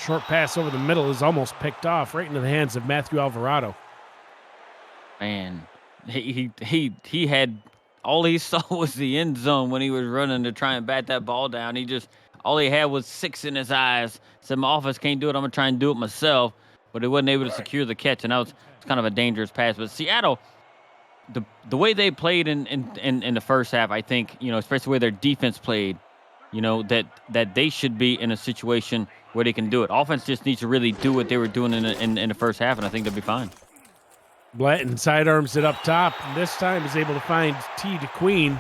Speaker 1: Short pass over the middle is almost picked off right into the hands of Matthew Alvarado.
Speaker 2: Man, he had all he saw was the end zone when he was running to try and bat that ball down. All he had was 6 in his eyes. Said, my offense can't do it. I'm gonna try and do it myself. But he wasn't able to secure the catch, and that was kind of a dangerous pass. But Seattle, the way they played in the first half, I think, especially the way their defense played, that they should be in a situation where they can do it. Offense just needs to really do what they were doing in the first half, and I think they'll be fine.
Speaker 1: Blanton sidearms it up top, and this time is able to find T. DeQueen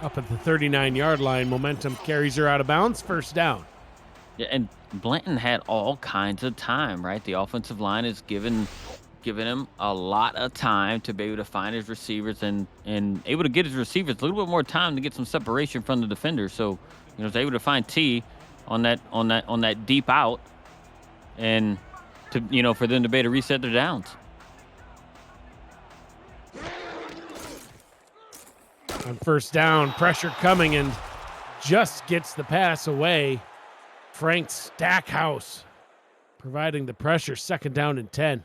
Speaker 1: up at the 39-yard line. Momentum carries her out of bounds. First down.
Speaker 2: Yeah, and Blanton had all kinds of time, right? The offensive line is giving him a lot of time to be able to find his receivers and able to get his receivers a little bit more time to get some separation from the defender. So, was able to find T on that deep out, and to for them to be able to reset their downs.
Speaker 1: On first down, pressure coming and just gets the pass away. Frank Stackhouse providing the pressure. Second down and 10.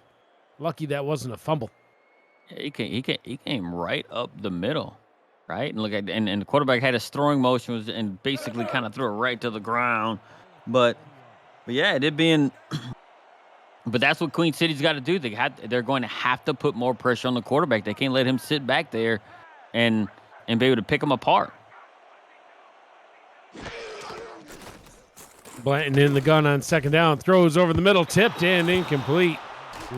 Speaker 1: Lucky that wasn't a fumble.
Speaker 2: He came right up the middle, right? And look at and the quarterback had his throwing motion and basically kind of threw it right to the ground. But yeah, it being but that's what Queen City's got to do. They're going to have to put more pressure on the quarterback. They can't let him sit back there and be able to pick him apart.
Speaker 1: Blanton in the gun on second down, throws over the middle, tipped and incomplete.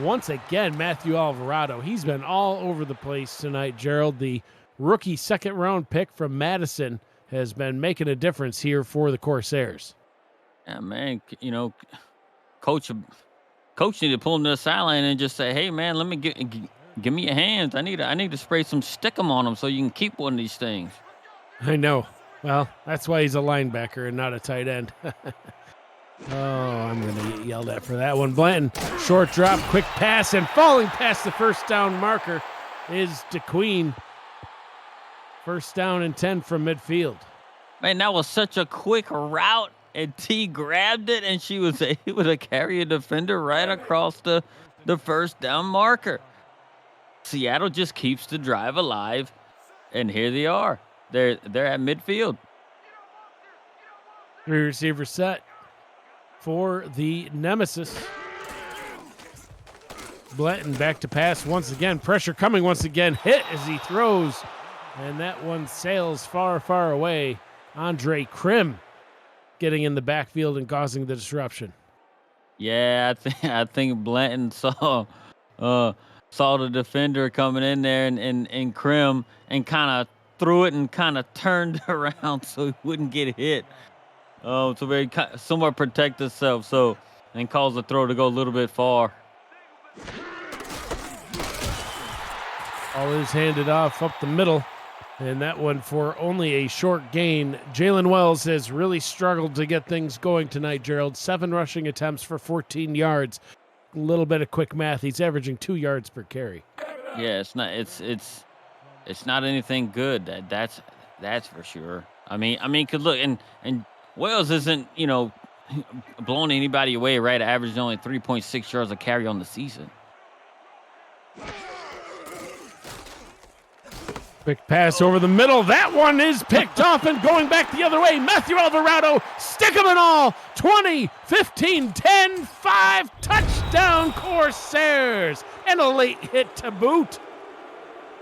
Speaker 1: Once again, Matthew Alvarado. He's been all over the place tonight, Gerald. The rookie second-round pick from Madison has been making a difference here for the Corsairs.
Speaker 2: Yeah, man. Coach need to pull him to the sideline and just say, "Hey, man, let me give me your hands. I need to spray some stickum on them so you can keep one of these things."
Speaker 1: I know. Well, that's why he's a linebacker and not a tight end. Oh, I'm going to get yelled at for that one. Blanton, short drop, quick pass, and falling past the first down marker is DeQueen. First down and 10 from midfield.
Speaker 2: Man, that was such a quick route, and T grabbed it, and she was able to carry a defender right across the first down marker. Seattle just keeps the drive alive, and here they are. They're at midfield.
Speaker 1: 3 receiver set for the Nemesis. Blanton back to pass once again. Pressure coming once again. Hit as he throws. And that one sails far, far away. Andre Krim getting in the backfield and causing the disruption.
Speaker 2: Yeah, I think Blanton saw the defender coming in there and Krim and kind of threw it and kind of turned around so he wouldn't get hit. So very somewhat protect himself. So and caused the throw to go a little bit far.
Speaker 1: All is handed off up the middle. And that one for only a short gain. Jalen Wells has really struggled to get things going tonight, Gerald. 7 rushing attempts for 14 yards. A little bit of quick math. He's averaging 2 yards per carry.
Speaker 2: Yeah, it's not anything good. That's for sure. Cause look, and Wales isn't blowing anybody away, right? Averaging only 3.6 yards a carry on the season.
Speaker 1: Quick pass over the middle. That one is picked off and going back the other way. Matthew Alvarado, stick 'em and all. 20, 15, 10, 5. Touchdown Corsairs. And a late hit to boot.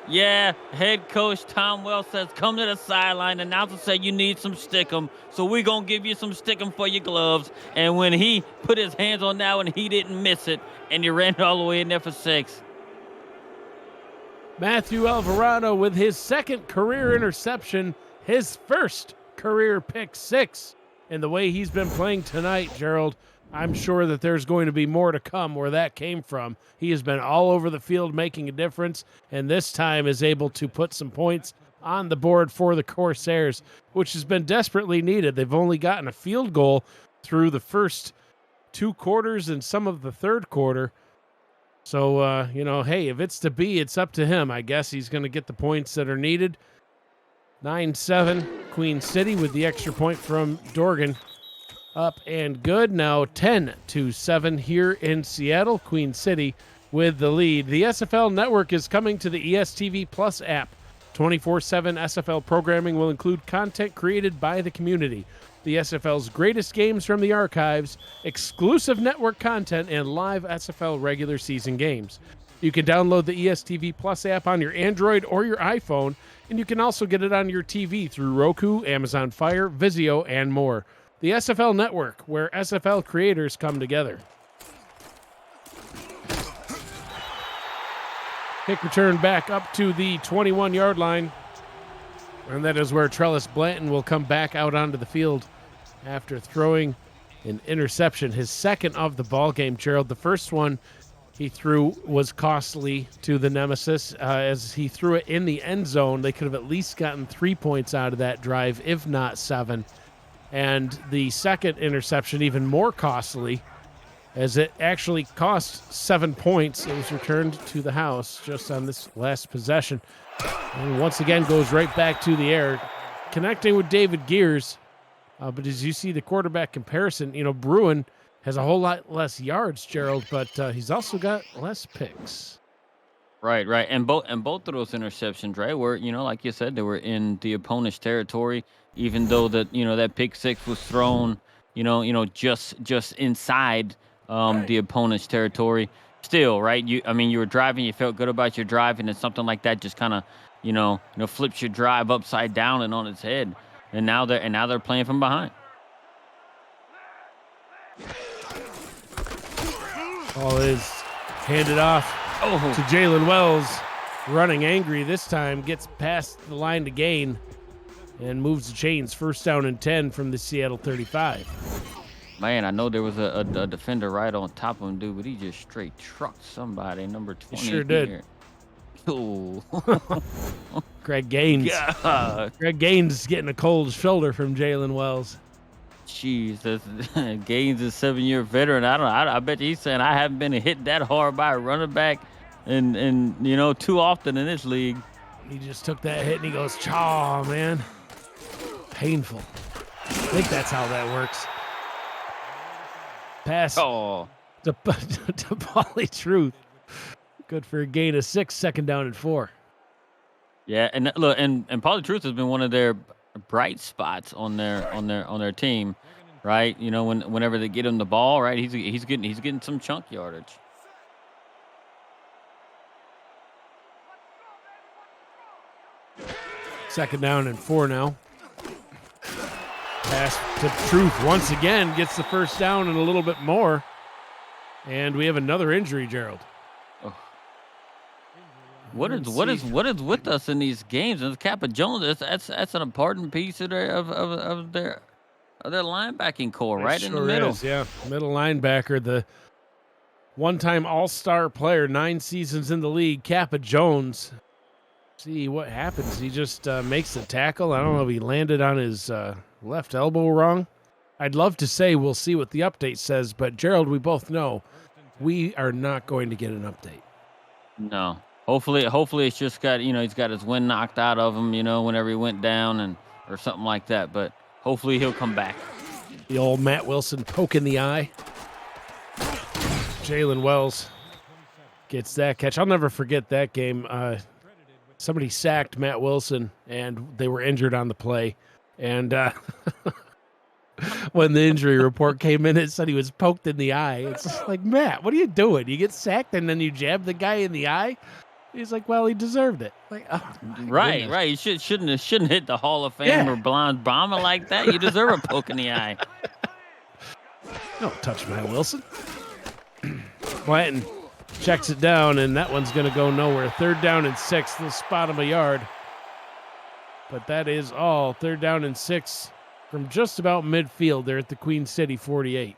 Speaker 2: Yeah, head coach Tom Wells says, come to the sideline. Announcer said you need some stickum, so we're going to give you some stickum for your gloves. And when he put his hands on that one, he didn't miss it, and he ran all the way in there for 6.
Speaker 1: Matthew Alvarado with his second career interception, his first career pick 6. And the way he's been playing tonight, Gerald, I'm sure that there's going to be more to come where that came from. He has been all over the field making a difference, and this time is able to put some points on the board for the Corsairs, which has been desperately needed. They've only gotten a field goal through the first 2 quarters and some of the third quarter. So, hey, if it's to be, it's up to him. I guess he's going to get the points that are needed. 9-7, Queen City with the extra point from Dorgan. Up and good. Now 10-7 here in Seattle. Queen City with the lead. The SFL network is coming to the ESTV Plus app. 24/7 SFL programming will include content created by the community. The SFL's greatest games from the archives, exclusive network content, and live SFL regular season games. You can download the ESTV Plus app on your Android or your iPhone, and you can also get it on your TV through Roku, Amazon Fire, Vizio, and more. The SFL Network, where SFL creators come together. Kick return back up to the 21-yard line. And that is where Trellis Blanton will come back out onto the field after throwing an interception, his second of the ball game, Gerald. The first one he threw was costly to the Nemesis. As he threw it in the end zone, they could have at least gotten 3 points out of that drive, if not 7. And the second interception, even more costly, as it actually cost 7 points. It was returned to the house just on this last possession. And once again goes right back to the air, connecting with David Gears. But as you see the quarterback comparison, Bruin has a whole lot less yards, Gerald, but he's also got less picks.
Speaker 2: Right. And both of those interceptions, right, were, like you said, they were in the opponent's territory, even though that pick 6 was thrown, just inside the opponent's territory. Still, right? You were driving, you felt good about your drive, and then something like that just kind of, flips your drive upside down and on its head. And now they're playing from behind.
Speaker 1: Ball is handed off to Jalen Wells, running angry this time, gets past the line to gain and moves the chains. First down and 10 from the Seattle 35.
Speaker 2: Man, I know there was a defender right on top of him, dude, but he just straight trucked somebody. Number 20.
Speaker 1: He sure did.
Speaker 2: Oh.
Speaker 1: Greg Gaines.
Speaker 2: God.
Speaker 1: Greg Gaines is getting a cold shoulder from Jalen Wells.
Speaker 2: Jeez, Gaines is a 7-year veteran. I bet he's saying I haven't been hit that hard by a running back and too often in this league.
Speaker 1: He just took that hit and he goes, "Chaw, man." Painful. I think that's how that works. Pass to Pauly Truth. Good for a gain of 6, second down and 4.
Speaker 2: Yeah, and look, and Pauly Truth has been one of their bright spots on their team, right? Whenever they get him the ball, right, he's getting some chunk yardage.
Speaker 1: Second down and 4 now. Pass to Truth once again gets the first down and a little bit more. And we have another injury, Gerald.
Speaker 2: Oh. What is with us in these games? And Kappa Jones, that's an important piece of their linebacking core, right
Speaker 1: sure
Speaker 2: in the middle.
Speaker 1: Is, yeah, middle linebacker, the one-time All-Star player, 9 seasons in the league, Kappa Jones. See what happens. He just makes the tackle. I don't know if he landed on his left elbow wrong. I'd love to say we'll see what the update says, but Gerald, we both know we are not going to get an update.
Speaker 2: No. Hopefully it's just got, he's got his wind knocked out of him, whenever he went down, or something like that. But hopefully he'll come back.
Speaker 1: The old Matt Wilson poke in the eye. Jalen Wells gets that catch. I'll never forget that game. Somebody sacked Matt Wilson, and they were injured on the play. And when the injury report came in, it said he was poked in the eye. It's just like, Matt, what are you doing? You get sacked, and then you jab the guy in the eye? He's like, well, he deserved it. Like, oh,
Speaker 2: right. You shouldn't hit the Hall of Fame or blonde bomber like that. You deserve a poke in the eye.
Speaker 1: Don't touch Matt Wilson. Blanton checks it down, and that one's going to go nowhere. 3rd down and 6. They'll spot him a yard. But that is all. 3rd down and 6 from just about midfield. They're at the Queen City 48.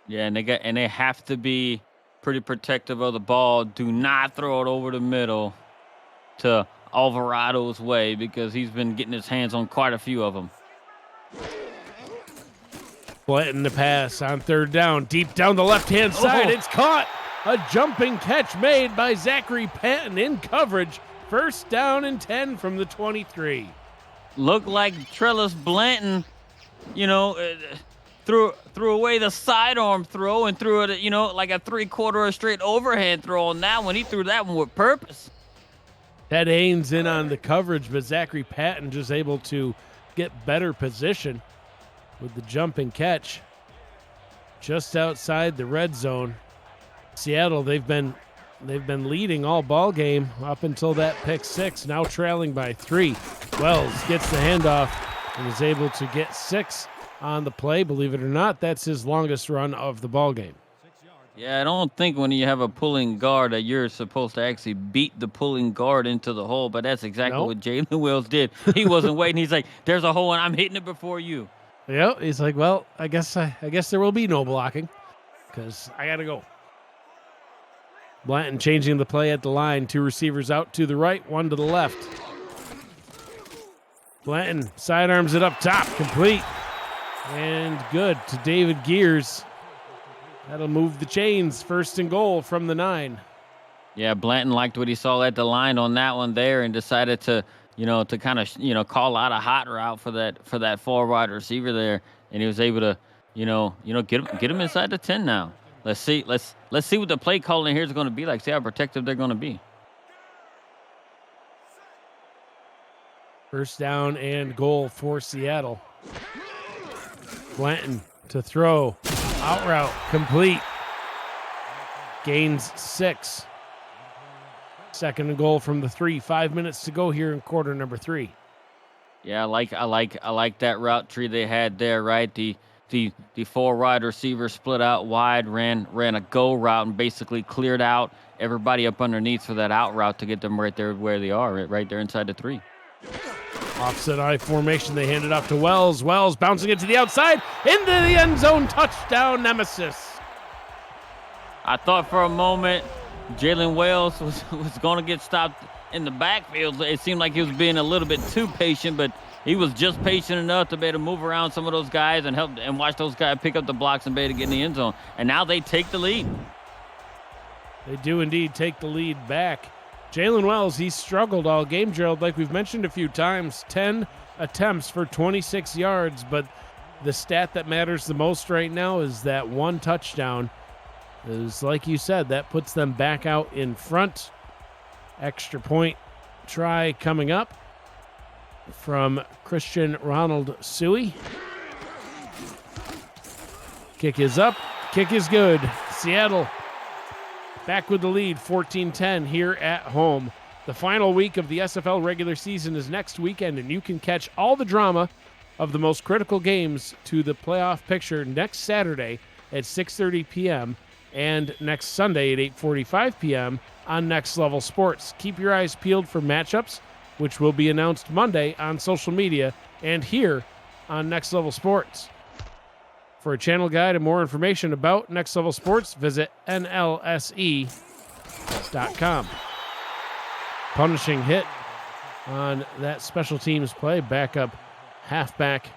Speaker 2: Yeah, and they have to be pretty protective of the ball. Do not throw it over the middle to Alvarado's way, because he's been getting his hands on quite a few of them.
Speaker 1: Blanton the pass on 3rd down. Deep down the left-hand side. It's caught. A jumping catch made by Zachary Patton in coverage. 1st down and 10 from the 23.
Speaker 2: Looked like Trellis Blanton, threw away the sidearm throw and threw it, like a 3/4 straight overhand throw on that one. He threw that one with purpose.
Speaker 1: Ted Haynes in on the coverage, but Zachary Patton just able to get better position with the jumping catch just outside the red zone. Seattle, they've been leading all ball game up until that pick 6, now trailing by 3. Wells gets the handoff and is able to get 6 on the play. Believe it or not, that's his longest run of the ball game.
Speaker 2: Yeah, I don't think when you have a pulling guard that you're supposed to actually beat the pulling guard into the hole, but that's exactly what Jalen Wells did. He wasn't waiting. He's like, there's a hole and I'm hitting it before you.
Speaker 1: Yeah, he's like, well, I guess there will be no blocking because I got to go. Blanton changing the play at the line. 2 receivers out to the right, 1 to the left. Blanton sidearms it up top, complete. And good to David Gears. That'll move the chains. 1st and goal from the 9.
Speaker 2: Yeah, Blanton liked what he saw at the line on that one there and decided to kind of, call out a hot route for that far wide receiver there. And he was able to, get him inside the 10 now. Let's see what the play calling here is going to be like. See how protective they're going to be.
Speaker 1: 1st down and goal for Seattle. Blanton to throw. Out route complete. Gains 6. 2nd and goal from the 3. 5 minutes to go here in quarter number 3.
Speaker 2: Yeah, I like that route tree they had there, right? The 4 wide receivers split out wide, ran a go route and basically cleared out everybody up underneath for that out route to get them right there where they are, right there inside the 3.
Speaker 1: Offset I formation. They hand it off to Wells. Wells bouncing it to the outside. Into the end zone. Touchdown, Nemesis.
Speaker 2: I thought for a moment Jalen Wells was going to get stopped in the backfield. It seemed like he was being a little bit too patient, but he was just patient enough to be able to move around some of those guys and help and watch those guys pick up the blocks and be able to get in the end zone. And now they take the lead.
Speaker 1: They do indeed take the lead back. Jalen Wells, he struggled all game, Gerald, like we've mentioned a few times. 10 attempts for 26 yards, but the stat that matters the most right now is that 1 touchdown. Is like you said, that puts them back out in front. Extra point try coming up from Christian Ronald Suey. Kick is up. Kick is good. Seattle back with the lead, 14-10 here at home. The final week of the SFL regular season is next weekend, and you can catch all the drama of the most critical games to the playoff picture next Saturday at 6:30 p.m. and next Sunday at 8:45 p.m. on Next Level Sports. Keep your eyes peeled for matchups, which will be announced Monday on social media and here on Next Level Sports. For a channel guide and more information about Next Level Sports, visit nlse.com. Punishing hit on that special teams play. Backup halfback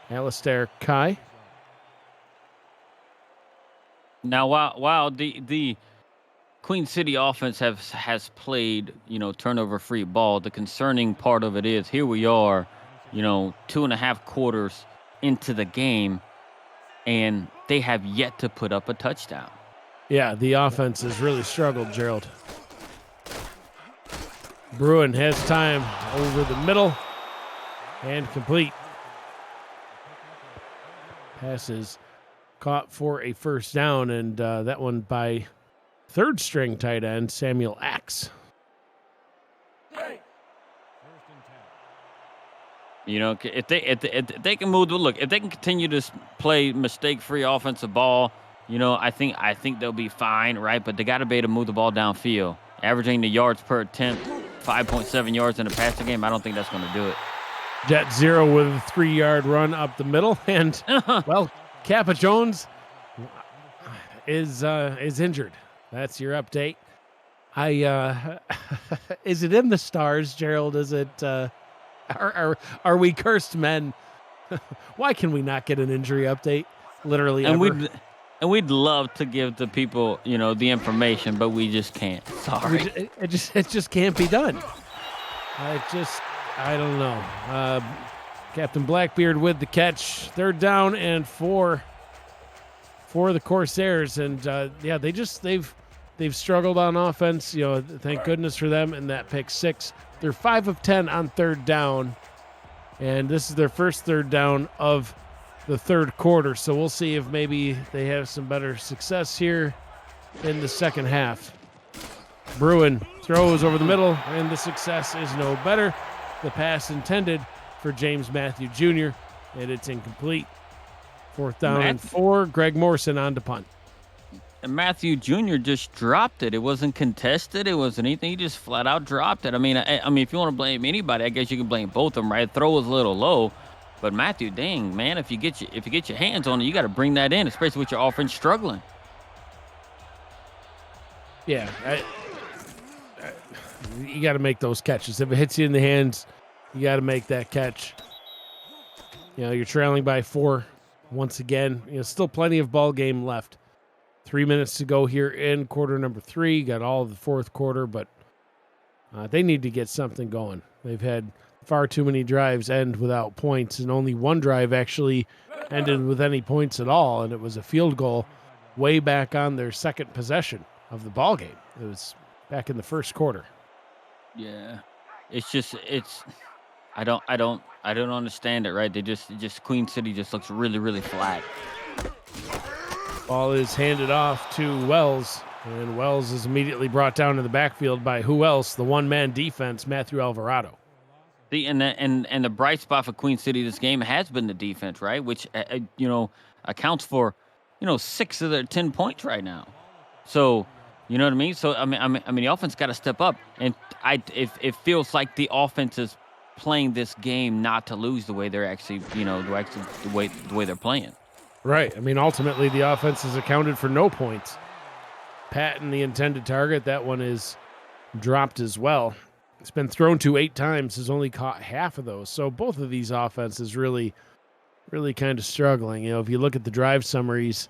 Speaker 1: Alistair Kai.
Speaker 2: Now, while the Queen City offense has played, turnover-free ball, the concerning part of it is here we are 2.5 quarters into the game, and they have yet to put up a touchdown.
Speaker 1: Yeah, the offense has really struggled, Gerald. Bruin has time over the middle and complete. Passes caught for a first down, and that one by third string tight end Samuel Axe.
Speaker 2: If they can move, look, if they can continue to play mistake-free offensive ball, I think they'll be fine, right? But they got to be able to move the ball downfield, averaging the yards per attempt, 5.7 yards in the passing game. I don't think that's going to do it.
Speaker 1: Jet zero with a 3-yard run up the middle, and well, Kappa Jones is injured. That's your update. Is it in the stars, Gerald? Is it? Are we cursed men? Why can we not get an injury update? Literally,
Speaker 2: we'd love to give the people, the information, but we just can't. Sorry,
Speaker 1: it just can't be done. I don't know. Captain Blackbeard with the catch. 3rd down and 4 for the Corsairs, and they've struggled on offense. Thank goodness for them in that pick 6. They're 5 of 10 on 3rd down, and this is their first 3rd down of the 3rd quarter. So we'll see if maybe they have some better success here in the second half. Bruin throws over the middle, and the success is no better. The pass intended for James Matthew Jr., and it's incomplete. 4th down and 4. Greg Morrison on to punt.
Speaker 2: And Matthew Jr. just dropped it. It wasn't contested. It wasn't anything. He just flat out dropped it. I mean, if you want to blame anybody, I guess you can blame both of them, right? Throw was a little low, but Matthew, dang man, if you get your hands on it, you got to bring that in, especially with your offense struggling.
Speaker 1: Yeah, you got to make those catches. If it hits you in the hands, you got to make that catch. You're trailing by 4 once again. Still plenty of ball game left. 3 minutes to go here in quarter number 3. Got all of the 4th quarter, but they need to get something going. They've had far too many drives end without points, and only one drive actually ended with any points at all, and it was a field goal way back on their second possession of the ball game. It was back in the first quarter.
Speaker 2: Yeah, I don't understand it, right? They just Queen City just looks really, really flat.
Speaker 1: Ball is handed off to Wells, and Wells is immediately brought down to the backfield by who else? The one-man defense, Matthew Alvarado.
Speaker 2: See, and the bright spot for Queen City this game has been the defense, right? Which accounts for 6 of their 10 points right now. So you know what I mean. So I mean the offense got to step up, and it feels like the offense is playing this game not to lose the way they're actually the way they're playing.
Speaker 1: Right. I mean, ultimately, the offense has accounted for no points. Patton, the intended target, that one is dropped as well. It's been thrown to 8 times, has only caught half of those. So both of these offenses really, really kind of struggling. If you look at the drive summaries,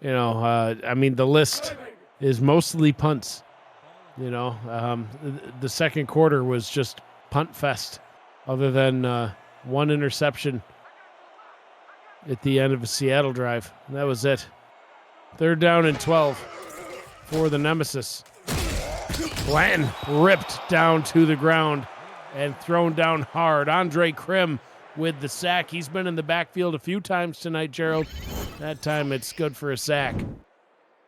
Speaker 1: the list is mostly punts. The second quarter was just punt fest, other than one interception at the end of a Seattle drive. And that was it. 3rd down and 12 for the Nemesis. Blanton ripped down to the ground and thrown down hard. Andre Krim with the sack. He's been in the backfield a few times tonight, Gerald. That time it's good for a sack.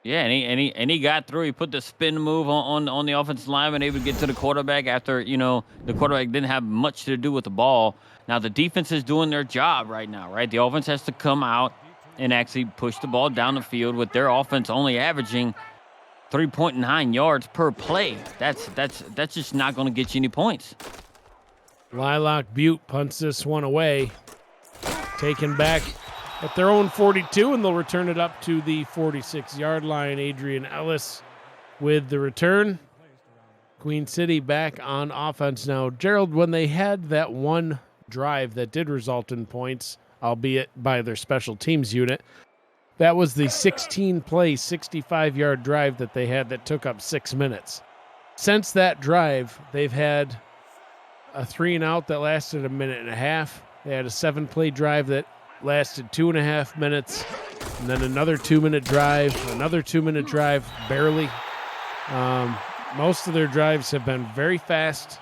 Speaker 2: Yeah, and he got through. He put the spin move on the offensive lineman, able to get to the quarterback after the quarterback didn't have much to do with the ball. Now the defense is doing their job right now, right? The offense has to come out and actually push the ball down the field, with their offense only averaging 3.9 yards per play. That's just not going to get you any points.
Speaker 1: Lilac Butte punts this one away, taken back at their own 42, and they'll return it up to the 46-yard line. Adrian Ellis with the return. Queen City back on offense now. Gerald, when they had that one drive that did result in points, albeit by their special teams unit, that was the 16-play, 65-yard drive that they had that took up 6 minutes. Since that drive, they've had a 3-and-out that lasted a minute and a half, They had a 7-play drive that lasted 2.5 minutes, and then another 2-minute drive, another 2-minute drive, barely. Most of their drives have been very fast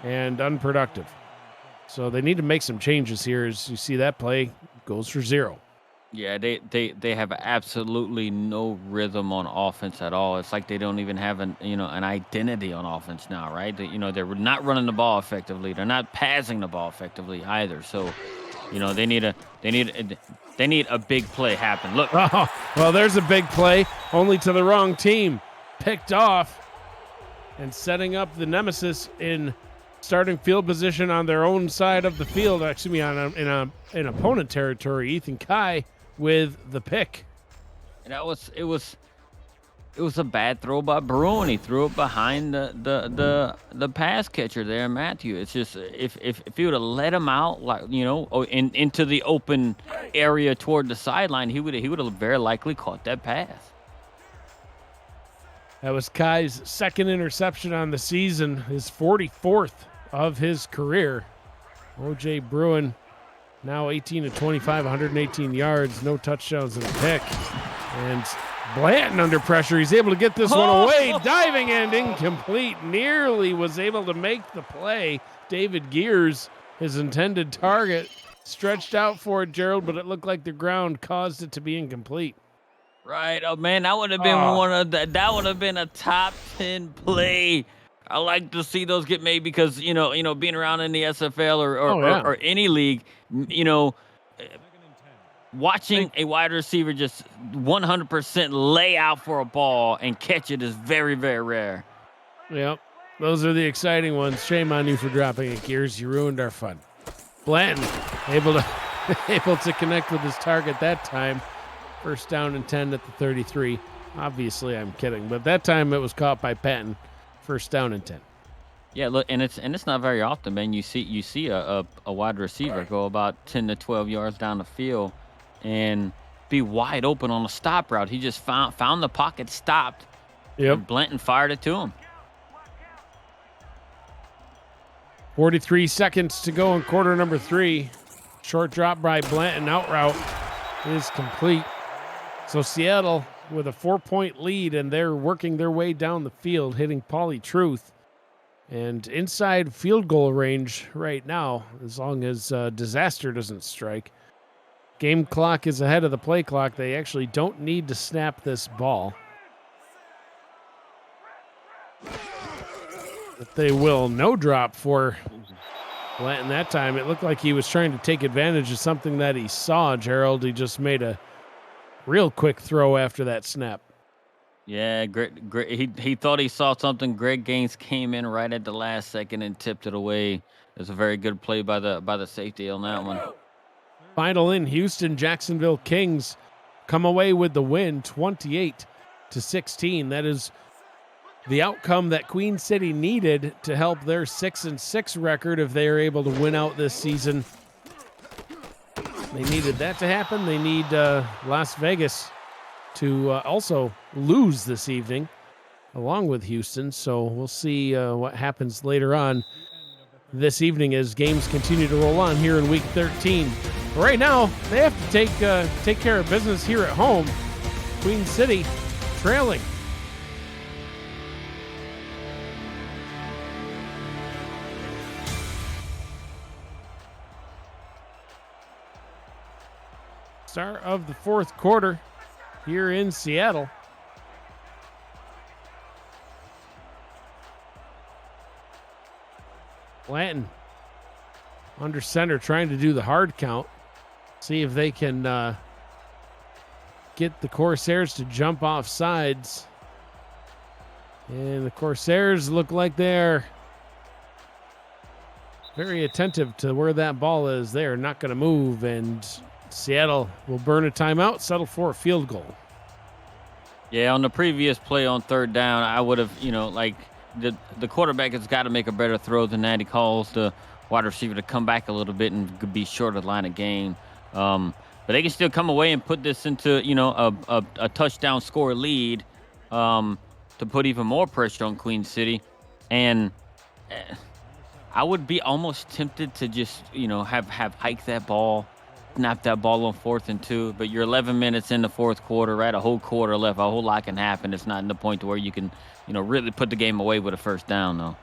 Speaker 1: and unproductive. So they need to make some changes here. As you see, that play goes for 0.
Speaker 2: Yeah, they have absolutely no rhythm on offense at all. It's like they don't even have an identity on offense now, right? They're not running the ball effectively. They're not passing the ball effectively either. So, they need a big play happen. Look.
Speaker 1: Oh, well, there's a big play, only to the wrong team. Picked off and setting up the Nemesis in starting field position on their own side of the field. Actually, in opponent territory. Ethan Kai with the pick.
Speaker 2: It was a bad throw by Bruin. He threw it behind the pass catcher there, Matthew. It's just if he would have let him out, into the open area toward the sideline, he would have very likely caught that pass.
Speaker 1: That was Kai's second interception on the season, his 44th of his career. O.J. Bruin, now 18 of 25, 118 yards, no touchdowns and a pick. And Blanton under pressure. He's able to get this one away. Diving and incomplete. Nearly was able to make the play. David Gears, his intended target, stretched out for it, Gerald, but it looked like the ground caused it to be incomplete.
Speaker 2: Right. Oh, man, that would have been that would have been a top 10 play. I like to see those get made because, being around in the SFL or any league, watching a wide receiver just 100% lay out for a ball and catch it is very, very rare.
Speaker 1: Yep. Those are the exciting ones. Shame on you for dropping it, Gears. You ruined our fun. Blanton able to connect with his target that time. First down and 10 at the 33. Obviously, I'm kidding, but that time it was caught by Patton. First down and 10.
Speaker 2: Yeah, look, and it's not very often, man. You see a wide receiver go about 10 to 12 yards down the field and be wide open on a stop route. He just found the pocket, stopped.
Speaker 1: Yep.
Speaker 2: And Blanton fired it to him.
Speaker 1: 43 seconds to go in quarter number 3. Short drop by Blanton. Out route is complete. So Seattle with a 4-point lead, and they're working their way down the field, hitting Pauly Truth. And inside field goal range right now, as long as disaster doesn't strike. Game clock is ahead of the play clock. They actually don't need to snap this ball. But they will. No drop for Blanton that time. It looked like he was trying to take advantage of something that he saw, Gerald. He just made a real quick throw after that snap.
Speaker 2: Yeah, great. He thought he saw something. Greg Gaines came in right at the last second and tipped it away. It was a very good play by the safety on that one.
Speaker 1: Final in Houston, Jacksonville Kings come away with the win, 28-16. That is the outcome that Queen City needed to help their 6-6 record if they are able to win out this season. They needed that to happen. They need Las Vegas to also lose this evening along with Houston. So we'll see what happens later on this evening as games continue to roll on here in week 13. But right now, they have to take care of business here at home. Queen City trailing. Start of the fourth quarter here in Seattle. Blanton under center trying to do the hard count. See if they can get the Corsairs to jump off sides. And the Corsairs look like they're very attentive to where that ball is. They're not going to move, and Seattle will burn a timeout, settle for a field goal.
Speaker 2: Yeah, on the previous play on third down, I would have, the quarterback has got to make a better throw than that. He calls the wide receiver to come back a little bit and be short of the line of game. But they can still come away and put this into, a touchdown score lead to put even more pressure on Queen City. And I would be almost tempted to just, have hike that ball, snap that ball on 4th and 2. But you're 11 minutes in the fourth quarter, right? A whole quarter left. A whole lot can happen. It's not in the point to where you can, really put the game away with a first down, though.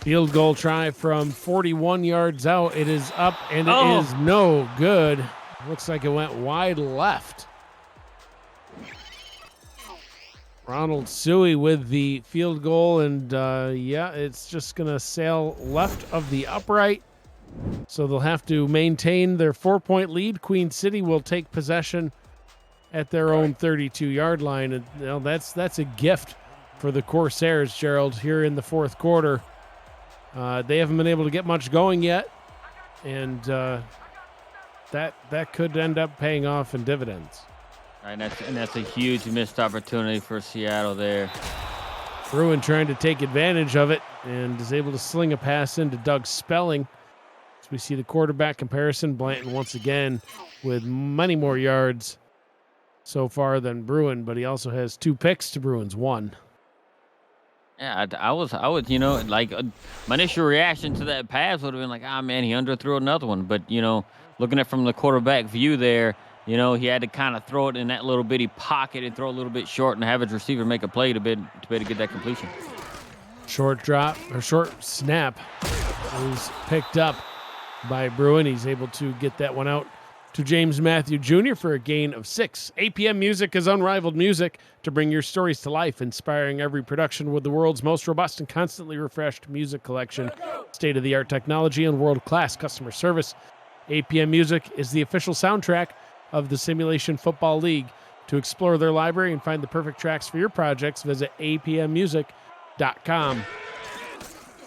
Speaker 1: Field goal try from 41 yards out. It is up, and it is no good. Looks like it went wide left. Ronald Suey with the field goal, and it's just going to sail left of the upright. So they'll have to maintain their 4-point lead. Queen City will take possession at their own 32-yard line, and that's a gift for the Corsairs, Gerald, here in the fourth quarter. They haven't been able to get much going yet, and that could end up paying off in dividends.
Speaker 2: Right, and that's a huge missed opportunity for Seattle there.
Speaker 1: Bruin trying to take advantage of it and is able to sling a pass into Doug Spelling. As we see the quarterback comparison, Blanton once again with many more yards so far than Bruin, but he also has 2 picks to Bruin's 1.
Speaker 2: Yeah, I was, my initial reaction to that pass would have been like, man, he underthrew another one. But, looking at from the quarterback view there, he had to kind of throw it in that little bitty pocket and throw a little bit short and have his receiver make a play to be able to get that completion.
Speaker 1: Short snap is picked up by Bruin. He's able to get that one out to James Matthew Jr. for a gain of 6. APM Music is unrivaled music to bring your stories to life, inspiring every production with the world's most robust and constantly refreshed music collection, state-of-the-art technology, and world-class customer service. APM Music is the official soundtrack of the Simulation Football League. To explore their library and find the perfect tracks for your projects, visit apmmusic.com.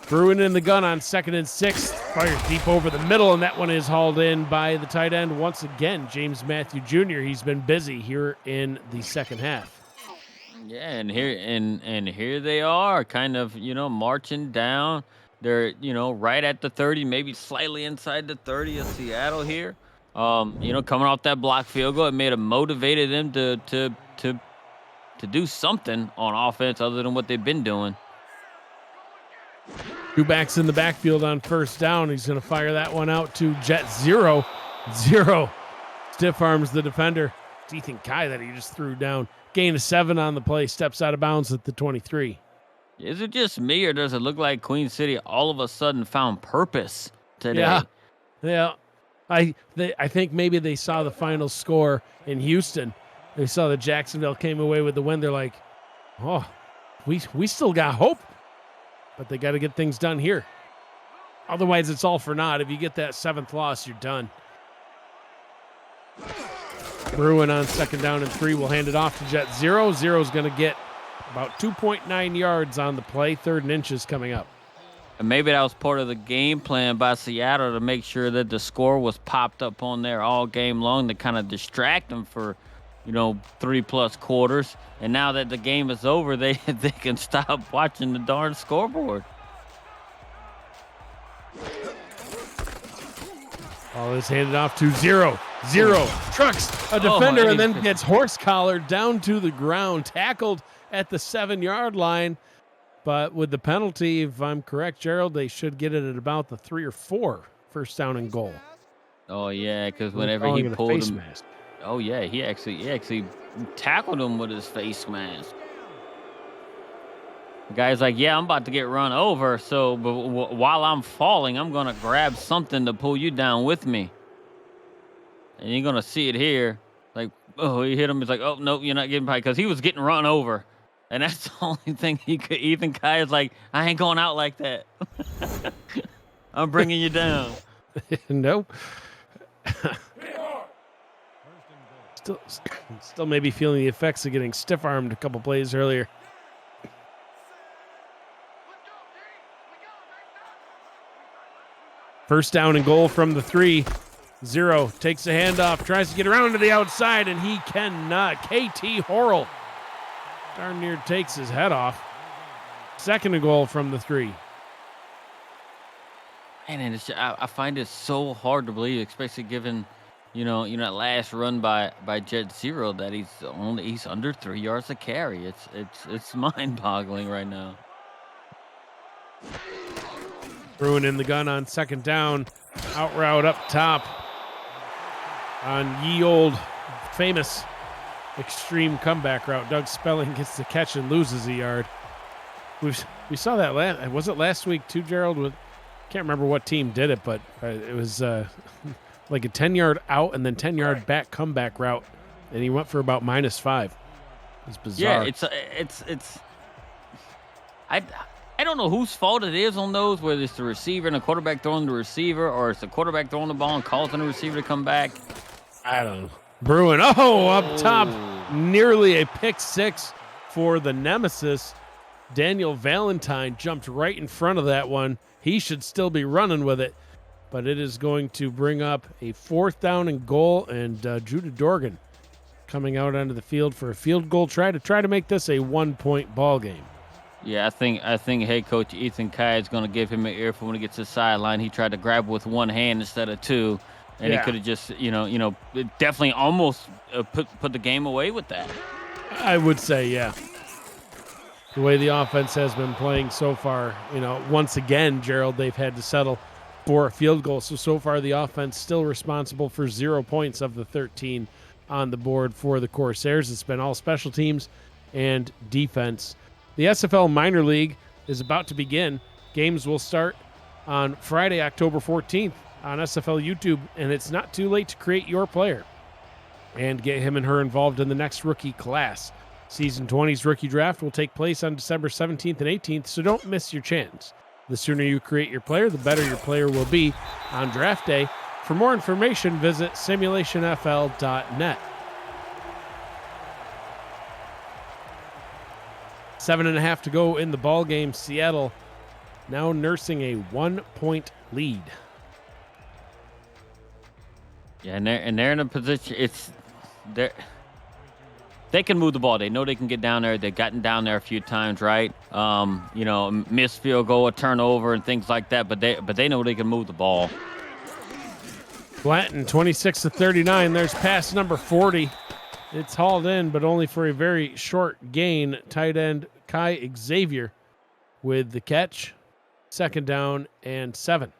Speaker 1: Bruin in the gun on 2nd and 6. Fires deep over the middle, and that one is hauled in by the tight end once again, James Matthew Jr. He's been busy here in the second half.
Speaker 2: Yeah, and here they are, kind of, marching down. They're, right at the 30, maybe slightly inside the 30 of Seattle here. Coming off that block field goal, it made them motivated them to do something on offense other than what they've been doing.
Speaker 1: 2 backs in the backfield on first down. He's going to fire that one out to Jet Zero. Stiff arms the defender. It's Ethan Kai that he just threw down. Gain of 7 on the play. Steps out of bounds at the 23.
Speaker 2: Is it just me, or does it look like Queen City all of a sudden found purpose today?
Speaker 1: Yeah. I think maybe they saw the final score in Houston. They saw that Jacksonville came away with the win. They're like, we still got hope. But they got to get things done here. Otherwise, it's all for naught. If you get that 7th loss, you're done. Bruin on 2nd down and 3 will hand it off to Jet Zero. Zero's going to get about 2.9 yards on the play. 3rd and inches coming up.
Speaker 2: And maybe that was part of the game plan by Seattle to make sure that the score was popped up on there all game long to kind of distract them for, 3+ quarters. And now that the game is over, they can stop watching the darn scoreboard.
Speaker 1: Ball is handed off to Zero. Trucks a defender and then gets horse collared down to the ground, tackled at the 7-yard line. But with the penalty, if I'm correct, Gerald, they should get it at about the 3 or 4 first down and goal.
Speaker 2: Oh yeah, because whenever he pulled him, oh yeah, he actually tackled him with his face mask. The guy's like, yeah, I'm about to get run over, so while I'm falling, I'm gonna grab something to pull you down with me. And you're gonna see it here, like, he hit him. He's like, oh no, you're not getting by, because he was getting run over. And that's the only thing he could. Ethan Kai is like, I ain't going out like that. I'm bringing you down.
Speaker 1: Nope. Still maybe feeling the effects of getting stiff-armed a couple plays earlier. First down and goal from the 3. Zero takes the handoff, tries to get around to the outside, and he cannot. KT Horrell darn near takes his head off. Second and goal from the 3.
Speaker 2: And I find it so hard to believe, especially given, that last run by Jet Zero, that he's under 3 yards a carry. It's mind-boggling right now.
Speaker 1: Bruin in the gun on second down. Out route up top on ye old famous extreme comeback route. Doug Spelling gets the catch and loses a yard. We saw that last week too, Gerald? Can't remember what team did it, but it was like a 10-yard out and then 10-yard back comeback route, and he went for about -5. It's bizarre.
Speaker 2: Yeah, it's. I don't know whose fault it is on those, whether it's the receiver and the quarterback throwing the receiver, or it's the quarterback throwing the ball and causing the receiver to come back.
Speaker 1: I don't know. Bruin, up top, nearly a pick six for the Nemesis. Daniel Valentine jumped right in front of that one. He should still be running with it, but it is going to bring up a 4th down and goal, and Judah Dorgan coming out onto the field for a field goal try to make this a 1-point ball game.
Speaker 2: Yeah, I think head coach Ethan Kai is going to give him an earful when he gets to the sideline. He tried to grab with one hand instead of two, and he could have just, definitely almost put the game away with that. I
Speaker 1: would say, yeah. The way the offense has been playing so far, once again, Gerald, they've had to settle for a field goal. So far, the offense still responsible for 0 points of the 13 on the board for the Corsairs. It's been all special teams and defense. The SFL Minor League is about to begin. Games will start on Friday, October 14th on SFL YouTube, and it's not too late to create your player and get him and her involved in the next rookie class. Season 20's rookie draft will take place on December 17th and 18th, so don't miss your chance. The sooner you create your player, the better your player will be on draft day. For more information, visit simulationfl.net. 7.5 to go in the ball game. Seattle now nursing a 1-point lead.
Speaker 2: Yeah, and they're in a position. They can move the ball. They know they can get down there. They've gotten down there a few times, right? Missed field goal, a turnover, and things like that. But they know they can move the ball.
Speaker 1: Blanton, 26-39. There's pass number 40. It's hauled in, but only for a very short gain. Tight end Kai Xavier with the catch. 2nd down and 7.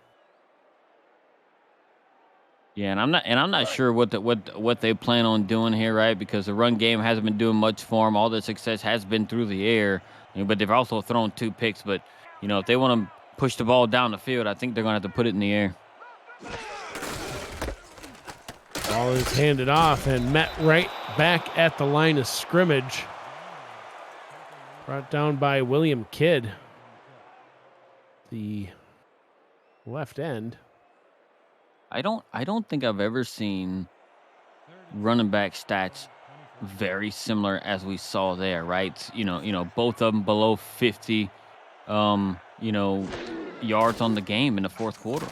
Speaker 2: Yeah, and I'm not sure what they plan on doing here, right? Because the run game hasn't been doing much for them. All the success has been through the air, but they've also thrown 2 picks. But if they want to push the ball down the field, I think they're going to have to put it in the air.
Speaker 1: Ball is handed off and met right back at the line of scrimmage. Brought down by William Kidd, the left end.
Speaker 2: I don't think I've ever seen running back stats very similar as we saw there, right? Both of them below 50 yards on the game in the 4th quarter.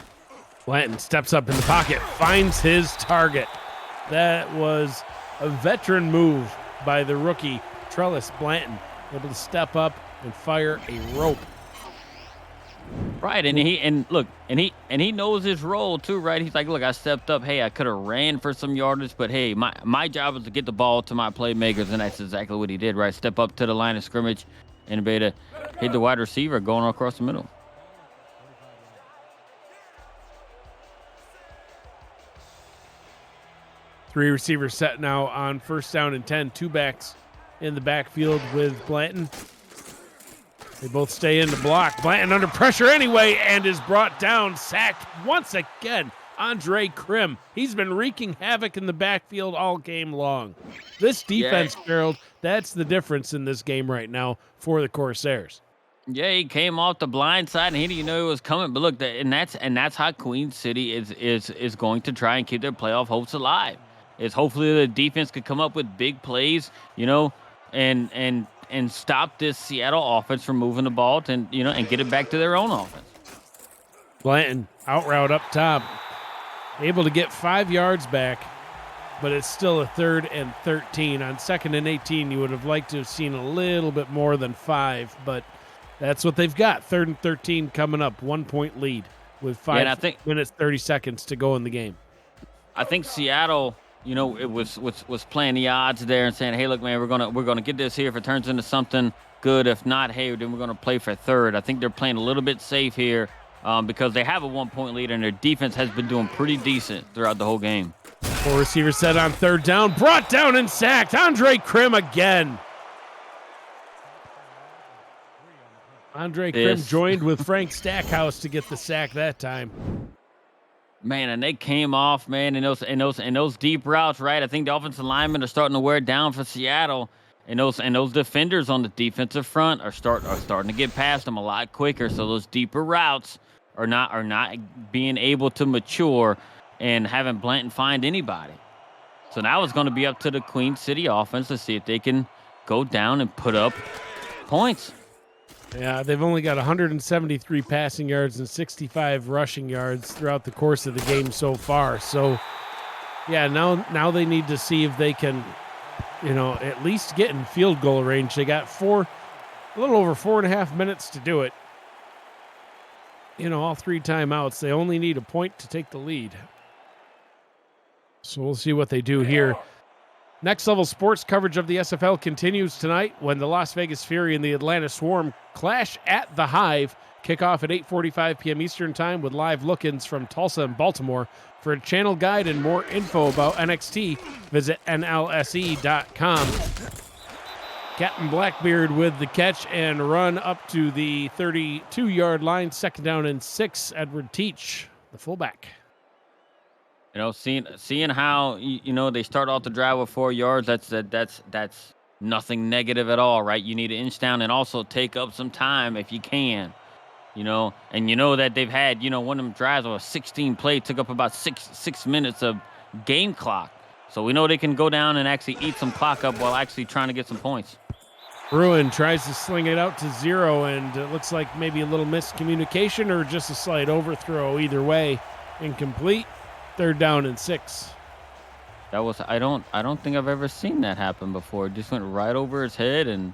Speaker 1: Blanton steps up in the pocket, finds his target. That was a veteran move by the rookie Trellis Blanton, able to step up and fire a rope.
Speaker 2: Right, and he knows his role too, right? He's like, look, I stepped up. Hey, I could have ran for some yardage, but hey, my job is to get the ball to my playmakers, and that's exactly what he did, right? Step up to the line of scrimmage and be able to hit the wide receiver going across the middle.
Speaker 1: Three receivers set now on 1st down and 10. 2 backs in the backfield with Blanton. They both stay in the block. Blanton under pressure anyway and is brought down, sacked once again. Andre Krim. He's been wreaking havoc in the backfield all game long. This defense, Gerald, that's the difference in this game right now for the Corsairs.
Speaker 2: Yeah, he came off the blind side and he didn't know he was coming. But look, that's how Queen City is going to try and keep their playoff hopes alive. Is hopefully the defense could come up with big plays, and stop this Seattle offense from moving the ball and get it back to their own offense.
Speaker 1: Blanton out route up top, able to get 5 yards back, but it's still a 3rd and 13. On 2nd and 18, you would have liked to have seen a little bit more than 5, but that's what they've got. 3rd and 13 coming up, 1-point lead with 5 minutes 30 seconds to go in the game.
Speaker 2: I think Seattle, it was playing the odds there and saying, hey, look, man, we're gonna get this here. If it turns into something, good. If not, hey, then we're going to play for third. I think they're playing a little bit safe here because they have a 1-point lead, and their defense has been doing pretty decent throughout the whole game.
Speaker 1: 4 receivers set on third down, brought down and sacked. Andre Krim again. Andre Krim joined with Frank Stackhouse to get the sack that time.
Speaker 2: Man, and they came off, man, in those deep routes, right? I think the offensive linemen are starting to wear down for Seattle, and those defenders on the defensive front are starting to get past them a lot quicker. So those deeper routes are not being able to mature and having Blanton find anybody. So now it's going to be up to the Queen City offense to see if they can go down and put up points.
Speaker 1: Yeah, they've only got 173 passing yards and 65 rushing yards throughout the course of the game so far. So, yeah, now they need to see if they can, at least get in field goal range. They got a little over 4.5 minutes to do it. All 3 timeouts. They only need a point to take the lead. So we'll see what they do here. Next Level Sports coverage of the SFL continues tonight when the Las Vegas Fury and the Atlanta Swarm clash at the Hive. Kickoff at 8:45 p.m. Eastern Time with live look-ins from Tulsa and Baltimore. For a channel guide and more info about NXT, visit NLSE.com. Captain Blackbeard with the catch and run up to the 32-yard line. 2nd down and 6. Edward Teach, the fullback.
Speaker 2: Seeing how they start off the drive with 4 yards, that's nothing negative at all, right? You need to inch down and also take up some time if you can, and that they've had one of them drives or a 16 play took up about six minutes of game clock, so we know they can go down and actually eat some clock up while actually trying to get some points.
Speaker 1: Bruin tries to sling it out to 0, and it looks like maybe a little miscommunication or just a slight overthrow. Either way, incomplete. 3rd down and 6.
Speaker 2: That was I don't think I've ever seen that happen before. It just went right over his head and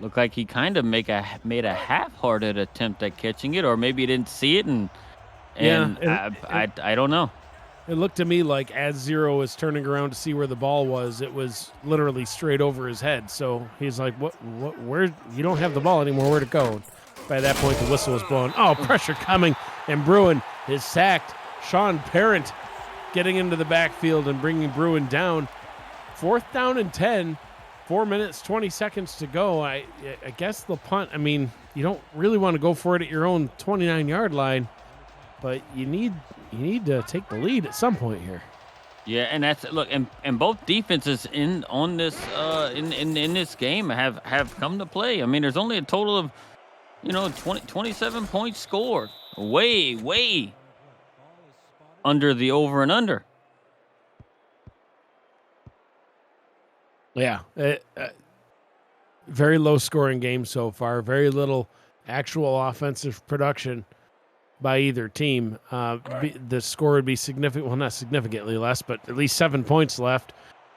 Speaker 2: looked like he kind of made a half-hearted attempt at catching it, or maybe he didn't see it and I don't know.
Speaker 1: It looked to me like as 0 was turning around to see where the ball was, it was literally straight over his head. So he's like, "What? Where? You don't have the ball anymore. Where'd it go?" By that point, the whistle was blown. Oh, pressure coming, and Bruin is sacked. Sean Parent getting into the backfield and bringing Bruin down. 4th down and 10, 4 minutes, 20 seconds to go. I guess they'll punt. I mean, you don't really want to go for it at your own 29-yard line, but you need to take the lead at some point here.
Speaker 2: Yeah, and and both defenses in this game have come to play. I mean, there's only a total of 27 points scored. Way under the over and under.
Speaker 1: Yeah. Very low scoring game so far. Very little actual offensive production by either team. The score would be significant. Well, not significantly less, but at least 7 points left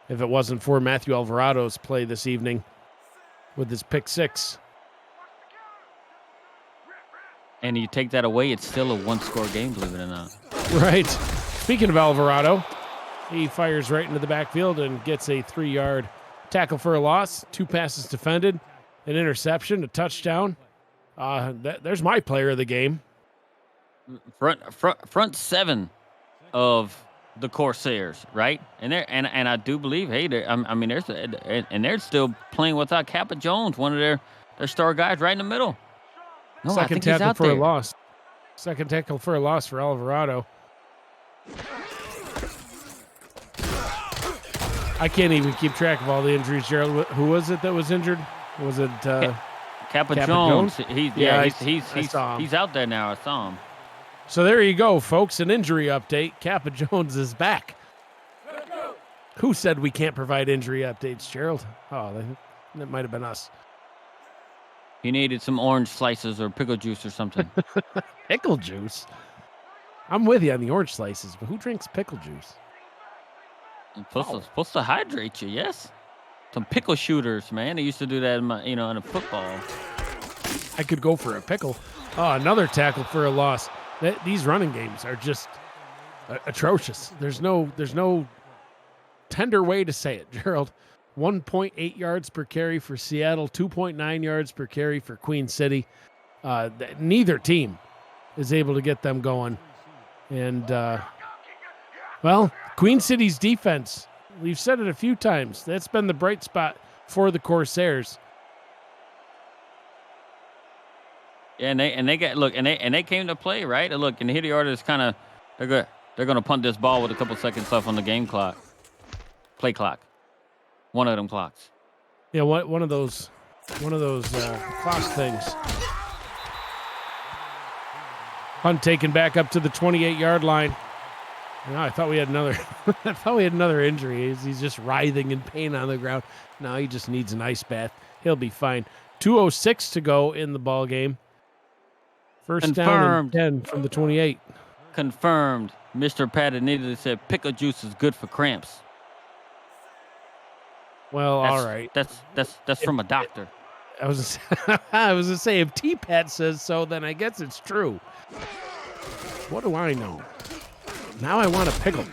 Speaker 1: if it wasn't for Matthew Alvarado's play this evening with his pick 6.
Speaker 2: And you take that away, it's still a 1-score game, believe it or not.
Speaker 1: Right. Speaking of Alvarado, he fires right into the backfield and gets a 3-yard tackle for a loss. 2 passes defended, an interception, a touchdown. There's my player of the game.
Speaker 2: Front 7 of the Corsairs, right? And I do believe, hey, they're still playing without Kappa Jones, one of their star guys, right in the middle. No,
Speaker 1: Second tackle for a loss. Second tackle for a loss for Alvarado. I can't even keep track of all the injuries, Gerald. Who was it that was injured? Was it
Speaker 2: Kappa Jones? He's out there now. I saw him.
Speaker 1: So there you go, folks. An injury update. Kappa Jones is back. Who said we can't provide injury updates, Gerald? Oh, that might have been us.
Speaker 2: He needed some orange slices or pickle juice or something.
Speaker 1: Pickle juice? I'm with you on the orange slices, but who drinks pickle juice?
Speaker 2: It's supposed to hydrate you, yes? Some pickle shooters, man. They used to do that in a football.
Speaker 1: I could go for a pickle. Oh, another tackle for a loss. These running games are just atrocious. There's no tender way to say it, Gerald. 1.8 yards per carry for Seattle, 2.9 yards per carry for Queen City. Neither team is able to get them going. And, Queen City's defense, we've said it a few times, that's been the bright spot for the Corsairs.
Speaker 2: Yeah, and they came to play, right? And look, and here the order is kind of they're going to punt this ball with a couple seconds left on the game clock, play clock, one of them clocks.
Speaker 1: Yeah, one of those clock things. Punt taken back up to the 28-yard line. No, I thought we had another. I thought we had another injury. He's just writhing in pain on the ground. No, he just needs an ice bath. He'll be fine. 2:06 to go in the ball game. First down and 10 from the 28.
Speaker 2: Confirmed. Mr. Pattoniti said pickle juice is good for cramps.
Speaker 1: Well, all right.
Speaker 2: That's from a doctor.
Speaker 1: I was gonna say if T-Pat says so, then I guess it's true. What do I know? Now I want a pickle.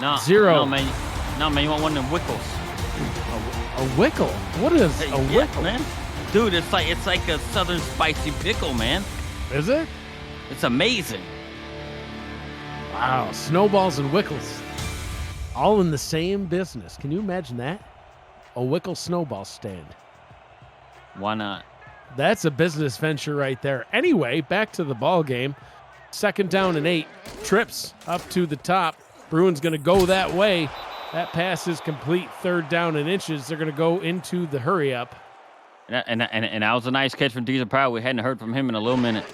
Speaker 2: No,
Speaker 1: Zero.
Speaker 2: No, man, you want one of them wickles.
Speaker 1: A wickle? What is a wickle?
Speaker 2: Man? Dude, it's like a southern spicy pickle, man.
Speaker 1: Is it?
Speaker 2: It's amazing.
Speaker 1: Wow, snowballs and wickles. All in the same business. Can you imagine that? A wickle snowball stand.
Speaker 2: Why not?
Speaker 1: That's a business venture right there. Anyway, back to the ball game. 2nd down and 8. Trips up to the top. Bruins going to go that way. That pass is complete. 3rd down and inches. They're going to go into the hurry up.
Speaker 2: And that was a nice catch from Diesel Power. We hadn't heard from him in a little minute.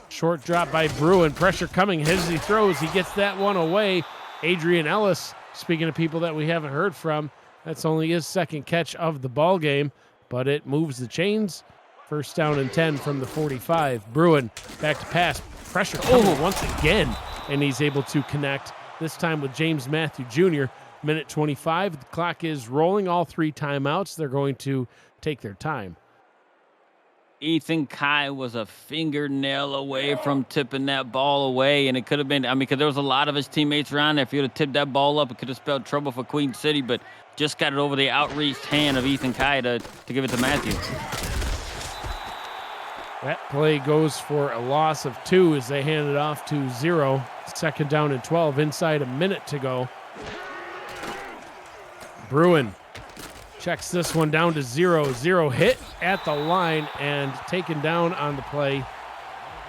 Speaker 1: Short drop by Bruin. Pressure coming as he throws. He gets that one away. Adrian Ellis, speaking of people that we haven't heard from, that's only his 2nd catch of the ball game, but it moves the chains. 1st down and 10 from the 45. Bruin back to pass. Pressure coming once again, and he's able to connect, this time with James Matthew Jr. Minute 25. The clock is rolling. All 3 timeouts. They're going to take their time.
Speaker 2: Ethan Kai was a fingernail away from tipping that ball away, and it could have been, because there was a lot of his teammates around there. If he would have tipped that ball up, it could have spelled trouble for Queen City, but just got it over the outreached hand of Ethan Kai to give it to Matthew.
Speaker 1: That play goes for a loss of 2 as they hand it off to 0. 2nd down and 12, inside a minute to go. Bruin checks this one down to 0. 0 hit at the line and taken down on the play.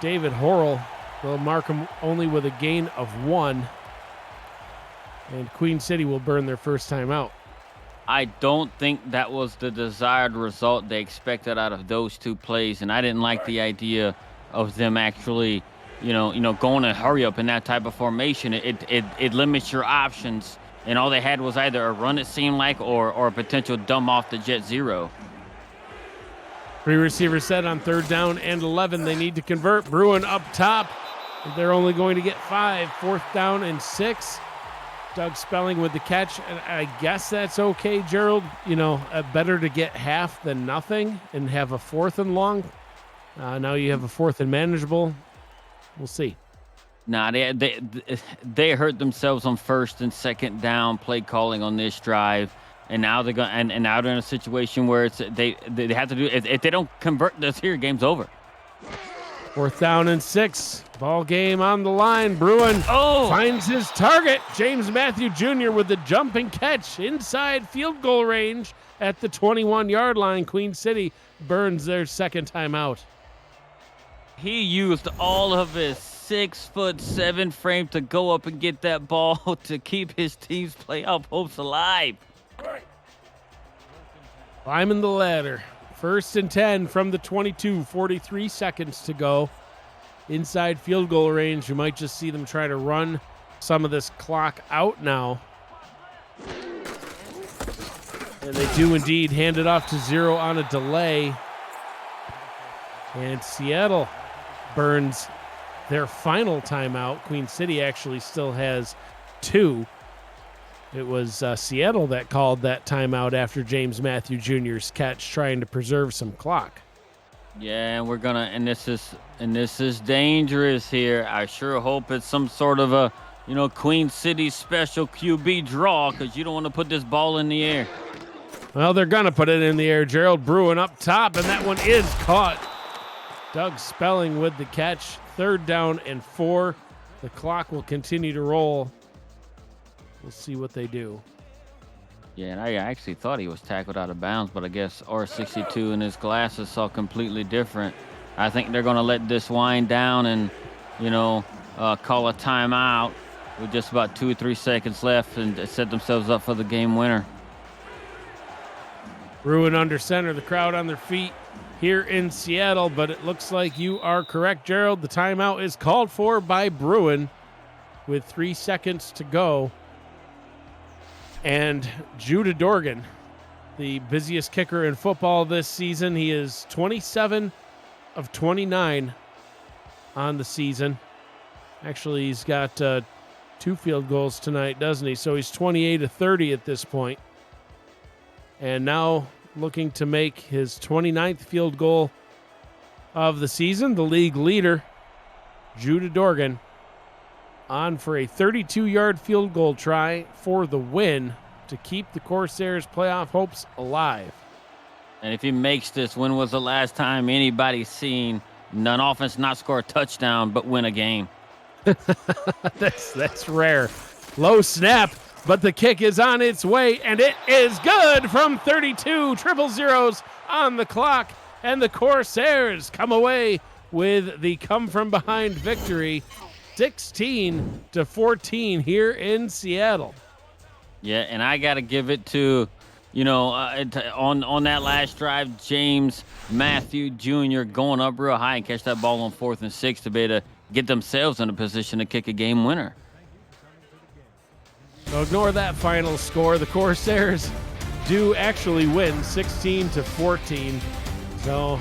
Speaker 1: David Horrell will mark him only with a gain of 1. And Queen City will burn their first time out.
Speaker 2: I don't think that was the desired result they expected out of those 2 plays, and I didn't like the idea of them actually, going and hurry up in that type of formation. It limits your options, and all they had was either a run, it seemed like, or a potential dump off the jet 0.
Speaker 1: 3 receivers set on 3rd down and 11. They need to convert. Bruin up top. They're only going to get 5. 4th down and 6. Doug Spelling with the catch, and I guess that's okay, Gerald. Better to get half than nothing and have a 4th and long. Now you have a 4th and manageable. We'll see.
Speaker 2: Nah, they hurt themselves on 1st and 2nd down play calling on this drive, and now they're going and now they're in a situation where they have to do, if they don't convert this here, game's over.
Speaker 1: 4th down and 6. Ball game on the line. Bruin finds his target. James Matthew Jr. with the jumping catch inside field goal range at the 21-yard line. Queen City burns their 2nd timeout.
Speaker 2: He used all of his 6'7" frame to go up and get that ball to keep his team's playoff hopes alive.
Speaker 1: Climbing the ladder. 1st and 10 from the 22, 43 seconds to go. Inside field goal range. You might just see them try to run some of this clock out now. And they do indeed hand it off to 0 on a delay. And Seattle burns their final timeout. Queen City actually still has 2. It was Seattle that called that timeout after James Matthew Jr.'s catch, trying to preserve some clock.
Speaker 2: Yeah, and this is dangerous here. I sure hope it's some sort of a Queen City's special QB draw because you don't want to put this ball in the air.
Speaker 1: Well, they're going to put it in the air. Gerald Bruin up top, and that one is caught. Doug Spelling with the catch. 3rd down and 4. The clock will continue to roll. We'll see what they do.
Speaker 2: Yeah, and I actually thought he was tackled out of bounds, but I guess R62 and his glasses saw completely different. I think they're going to let this wind down and, call a timeout with just about 2 or 3 seconds left and set themselves up for the game winner.
Speaker 1: Bruin under center, the crowd on their feet here in Seattle, but it looks like you are correct, Gerald. The timeout is called for by Bruin with 3 seconds to go. And Judah Dorgan, the busiest kicker in football this season. He is 27 of 29 on the season. Actually, he's got 2 field goals tonight, doesn't he? So he's 28 of 30 at this point. And now looking to make his 29th field goal of the season, the league leader, Judah Dorgan, on for a 32-yard field goal try for the win to keep the Corsairs' playoff hopes alive.
Speaker 2: And if he makes this, when was the last time anybody's seen an offense not score a touchdown but win a game?
Speaker 1: That's rare. Low snap, but the kick is on its way, and it is good from 32. Triple zeros on the clock, and the Corsairs come away with the come-from-behind victory, 16-14 here in Seattle.
Speaker 2: Yeah, and I got to give it to, on that last drive, James Matthew Jr. going up real high and catch that ball on 4th and 6 to be able to get themselves in a position to kick a game winner.
Speaker 1: So ignore that final score. The Corsairs do actually win 16-14. So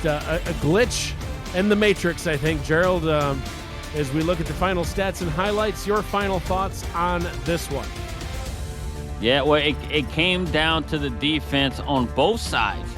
Speaker 1: a glitch in the matrix, I think. Gerald, as we look at the final stats and highlights, your final thoughts on this one?
Speaker 2: Yeah, well, it came down to the defense on both sides,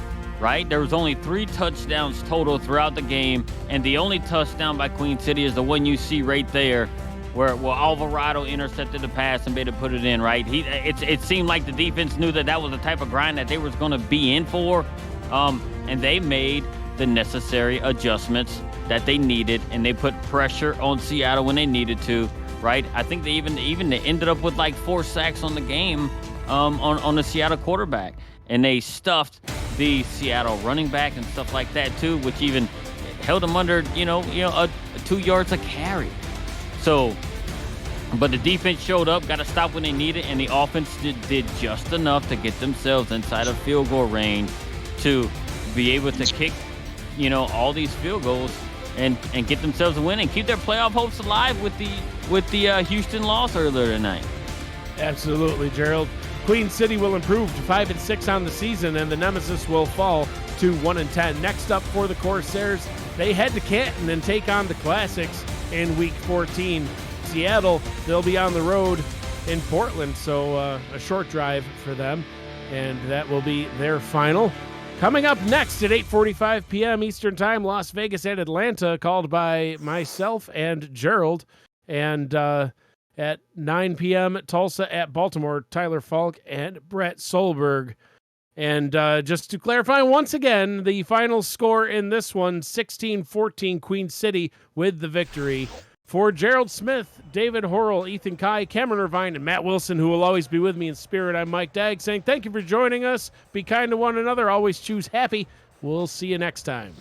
Speaker 2: right? There was only 3 touchdowns total throughout the game, and the only touchdown by Queen City is the one you see right there, where Alvarado intercepted the pass and made it put it in, right? It seemed like the defense knew that was the type of grind that they was going to be in for, and they made the necessary adjustments that they needed, and they put pressure on Seattle when they needed to, right? I think they even ended up with like 4 sacks on the game on the Seattle quarterback, and they stuffed the Seattle running back and stuff like that too, which even held them under 2 yards a carry. So, but the defense showed up, got to stop when they needed, and the offense did just enough to get themselves inside of field goal range to be able to kick, all these field goals and get themselves a win and keep their playoff hopes alive with the Houston loss earlier tonight.
Speaker 1: Absolutely, Gerald. Queen City will improve to 5-6 on the season, and the Nemesis will fall to 1-10. Next up for the Corsairs, they head to Canton and take on the Classics in Week 14. Seattle, they'll be on the road in Portland, so a short drive for them, and that will be their final. Coming up next at 8:45 p.m. Eastern Time, Las Vegas at Atlanta, called by myself and Gerald, and at 9 p.m. Tulsa at Baltimore, Tyler Falk and Brett Solberg. And just to clarify once again, the final score in this one, 16-14 Queen City with the victory. For Gerald Smith, David Horrell, Ethan Kai, Cameron Irvine, and Matt Wilson, who will always be with me in spirit, I'm Mike Dagg saying thank you for joining us. Be kind to one another. Always choose happy. We'll see you next time.